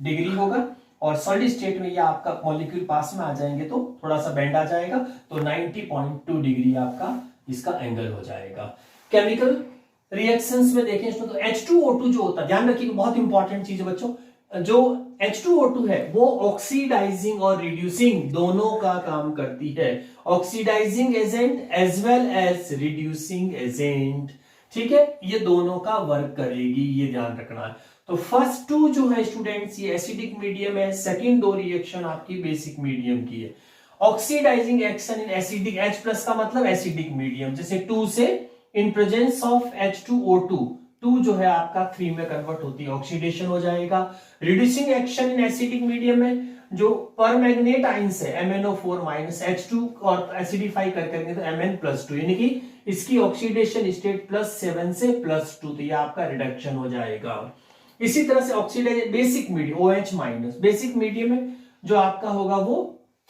डिग्री होगा, और सॉलिड स्टेट में ये आपका मॉलिक्यूल पास में आ जाएंगे तो थोड़ा सा बेंड आ जाएगा, तो 90.2 डिग्री आपका इसका एंगल हो जाएगा। केमिकल रिएक्शंस में देखें इसमें, तो H2O2 जो होता है, ध्यान रखिए बहुत इंपॉर्टेंट चीज है बच्चों, जो H2O2 है वो ऑक्सीडाइजिंग और रिड्यूसिंग दोनों का काम करती है, oxidising agent as well as reducing agent. ठीक है, ये दोनों का वर्क करेगी, ये ध्यान रखना है। तो फर्स्ट 2 जो है स्टूडेंट्स, ये एसिडिक मीडियम है, सेकंड 2 रिएक्शन आपकी बेसिक मीडियम की है। Oxidising action in acidic, H+ का मतलब एसिडिक मीडियम, जैसे 2 से इन प्रेजेंस ऑफ H2O2, 2 जो है आपका 3 में कन्वर्ट होती है, ऑक्सीडेशन हो जाएगा। Reducing action in acidic medium में जो परमैंगनेट आयंस है MnO4- H2 और एसिडिफाई कर करेंगे तो Mn+2, यानी कि इसकी ऑक्सीडेशन स्टेट +7 से +2, तो ये आपका रिडक्शन हो जाएगा। इसी तरह से oxidise basic medium OH minus, basic medium में जो आपका होगा वो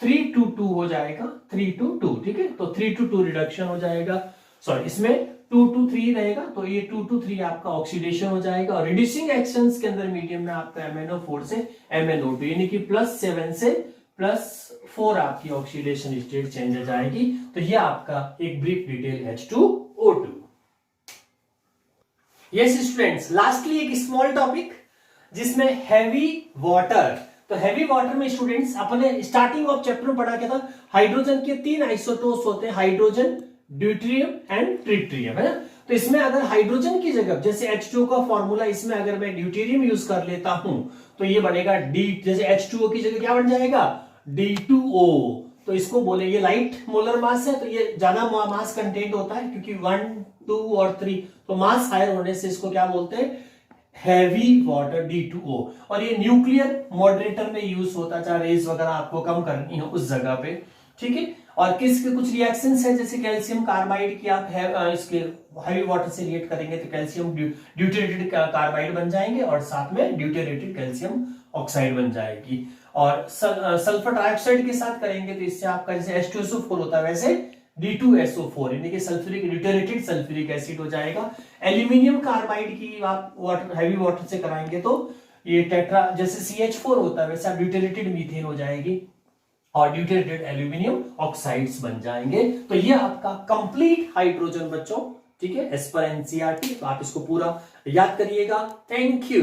3 to 2 हो जाएगा, 3 to 2, ठीक है। तो 3 to 2 रिडक्शन हो जाएगा, सॉरी इसमें 2 to 3 रहेगा, तो ये 2 to 3 आपका ऑक्सीडेशन हो जाएगा। और रिड्यूसिंग एक्शंस के अंदर मीडियम में आपका MnO4 से MnO2 यानी कि +7 से +4 आपकी ऑक्सीडेशन स्टेट चेंज हो जाएगी। तो ये आपका एक brief detail H2O2। Yes students, lastly एक स्मॉल टॉपिक जिसमें हैवी वाटर। तो हैवी वाटर में स्टूडेंट्स अपने स्टार्टिंग ऑफ चैप्टर में पढ़ा क्या था, हाइड्रोजन के 3 आइसोटोप्स होते हैं, हाइड्रोजन, ड्यूटेरियम एंड ट्रिटियम, है ना। तो इसमें अगर हाइड्रोजन की जगह जैसे H2O का फॉर्मूला, इसमें अगर मैं ड्यूटेरियम यूज कर लेता हूं तो ये बनेगा D, जैसे H2O की जगह क्या बन जाएगा D2O। तो इसको बोले ये लाइट मोलर मास है, तो ये ज्यादा मास कंटेंट होता है क्योंकि 1, 2 और 3, तो मास हायर होने से इसको क्या बोलते हैं हैवी वाटर D2O। और ये न्यूक्लियर मॉडरेटर में यूज होता है, चाहे रेज वगैरह आपको कम करनी हो उस जगह पे, ठीक है। और किसके कुछ रिएक्शंस है, जैसे कैल्शियम कार्बाइड की आप इसके हैवी वाटर से रिएक्ट करेंगे तो कैल्शियम ड्यूटेरेटेड कार्बाइड बन जाएंगे और साथ में ड्यूटेरेटेड कैल्शियम ऑक्साइड बन जाएगी। और सल्फर डाइऑक्साइड के साथ करेंगे तो इससे आपका जैसे H2SO4 होता है वैसे D2SO4 यानी कि सल्फ्यूरिक ड्यूटेरेटेड सल्फ्यूरिक एसिड हो जाएगा। एल्यूमिनियम कार्बाइड की आप वाटर हैवी वाटर से कराएंगे तो ये टेट्रा जैसे CH4 होता है वैसे आप ड्यूटेरेटेड मीथेन हो जाएगी और ड्यूटेरेटेड एल्यूमिनियम ऑक्साइड्स बन जाएंगे। तो ये आपका कंप्लीट हाइड्रोजन बच्चों, ठीक है, एज पर NCERT। तो आप इसको पूरा याद करिएगा। Thank you.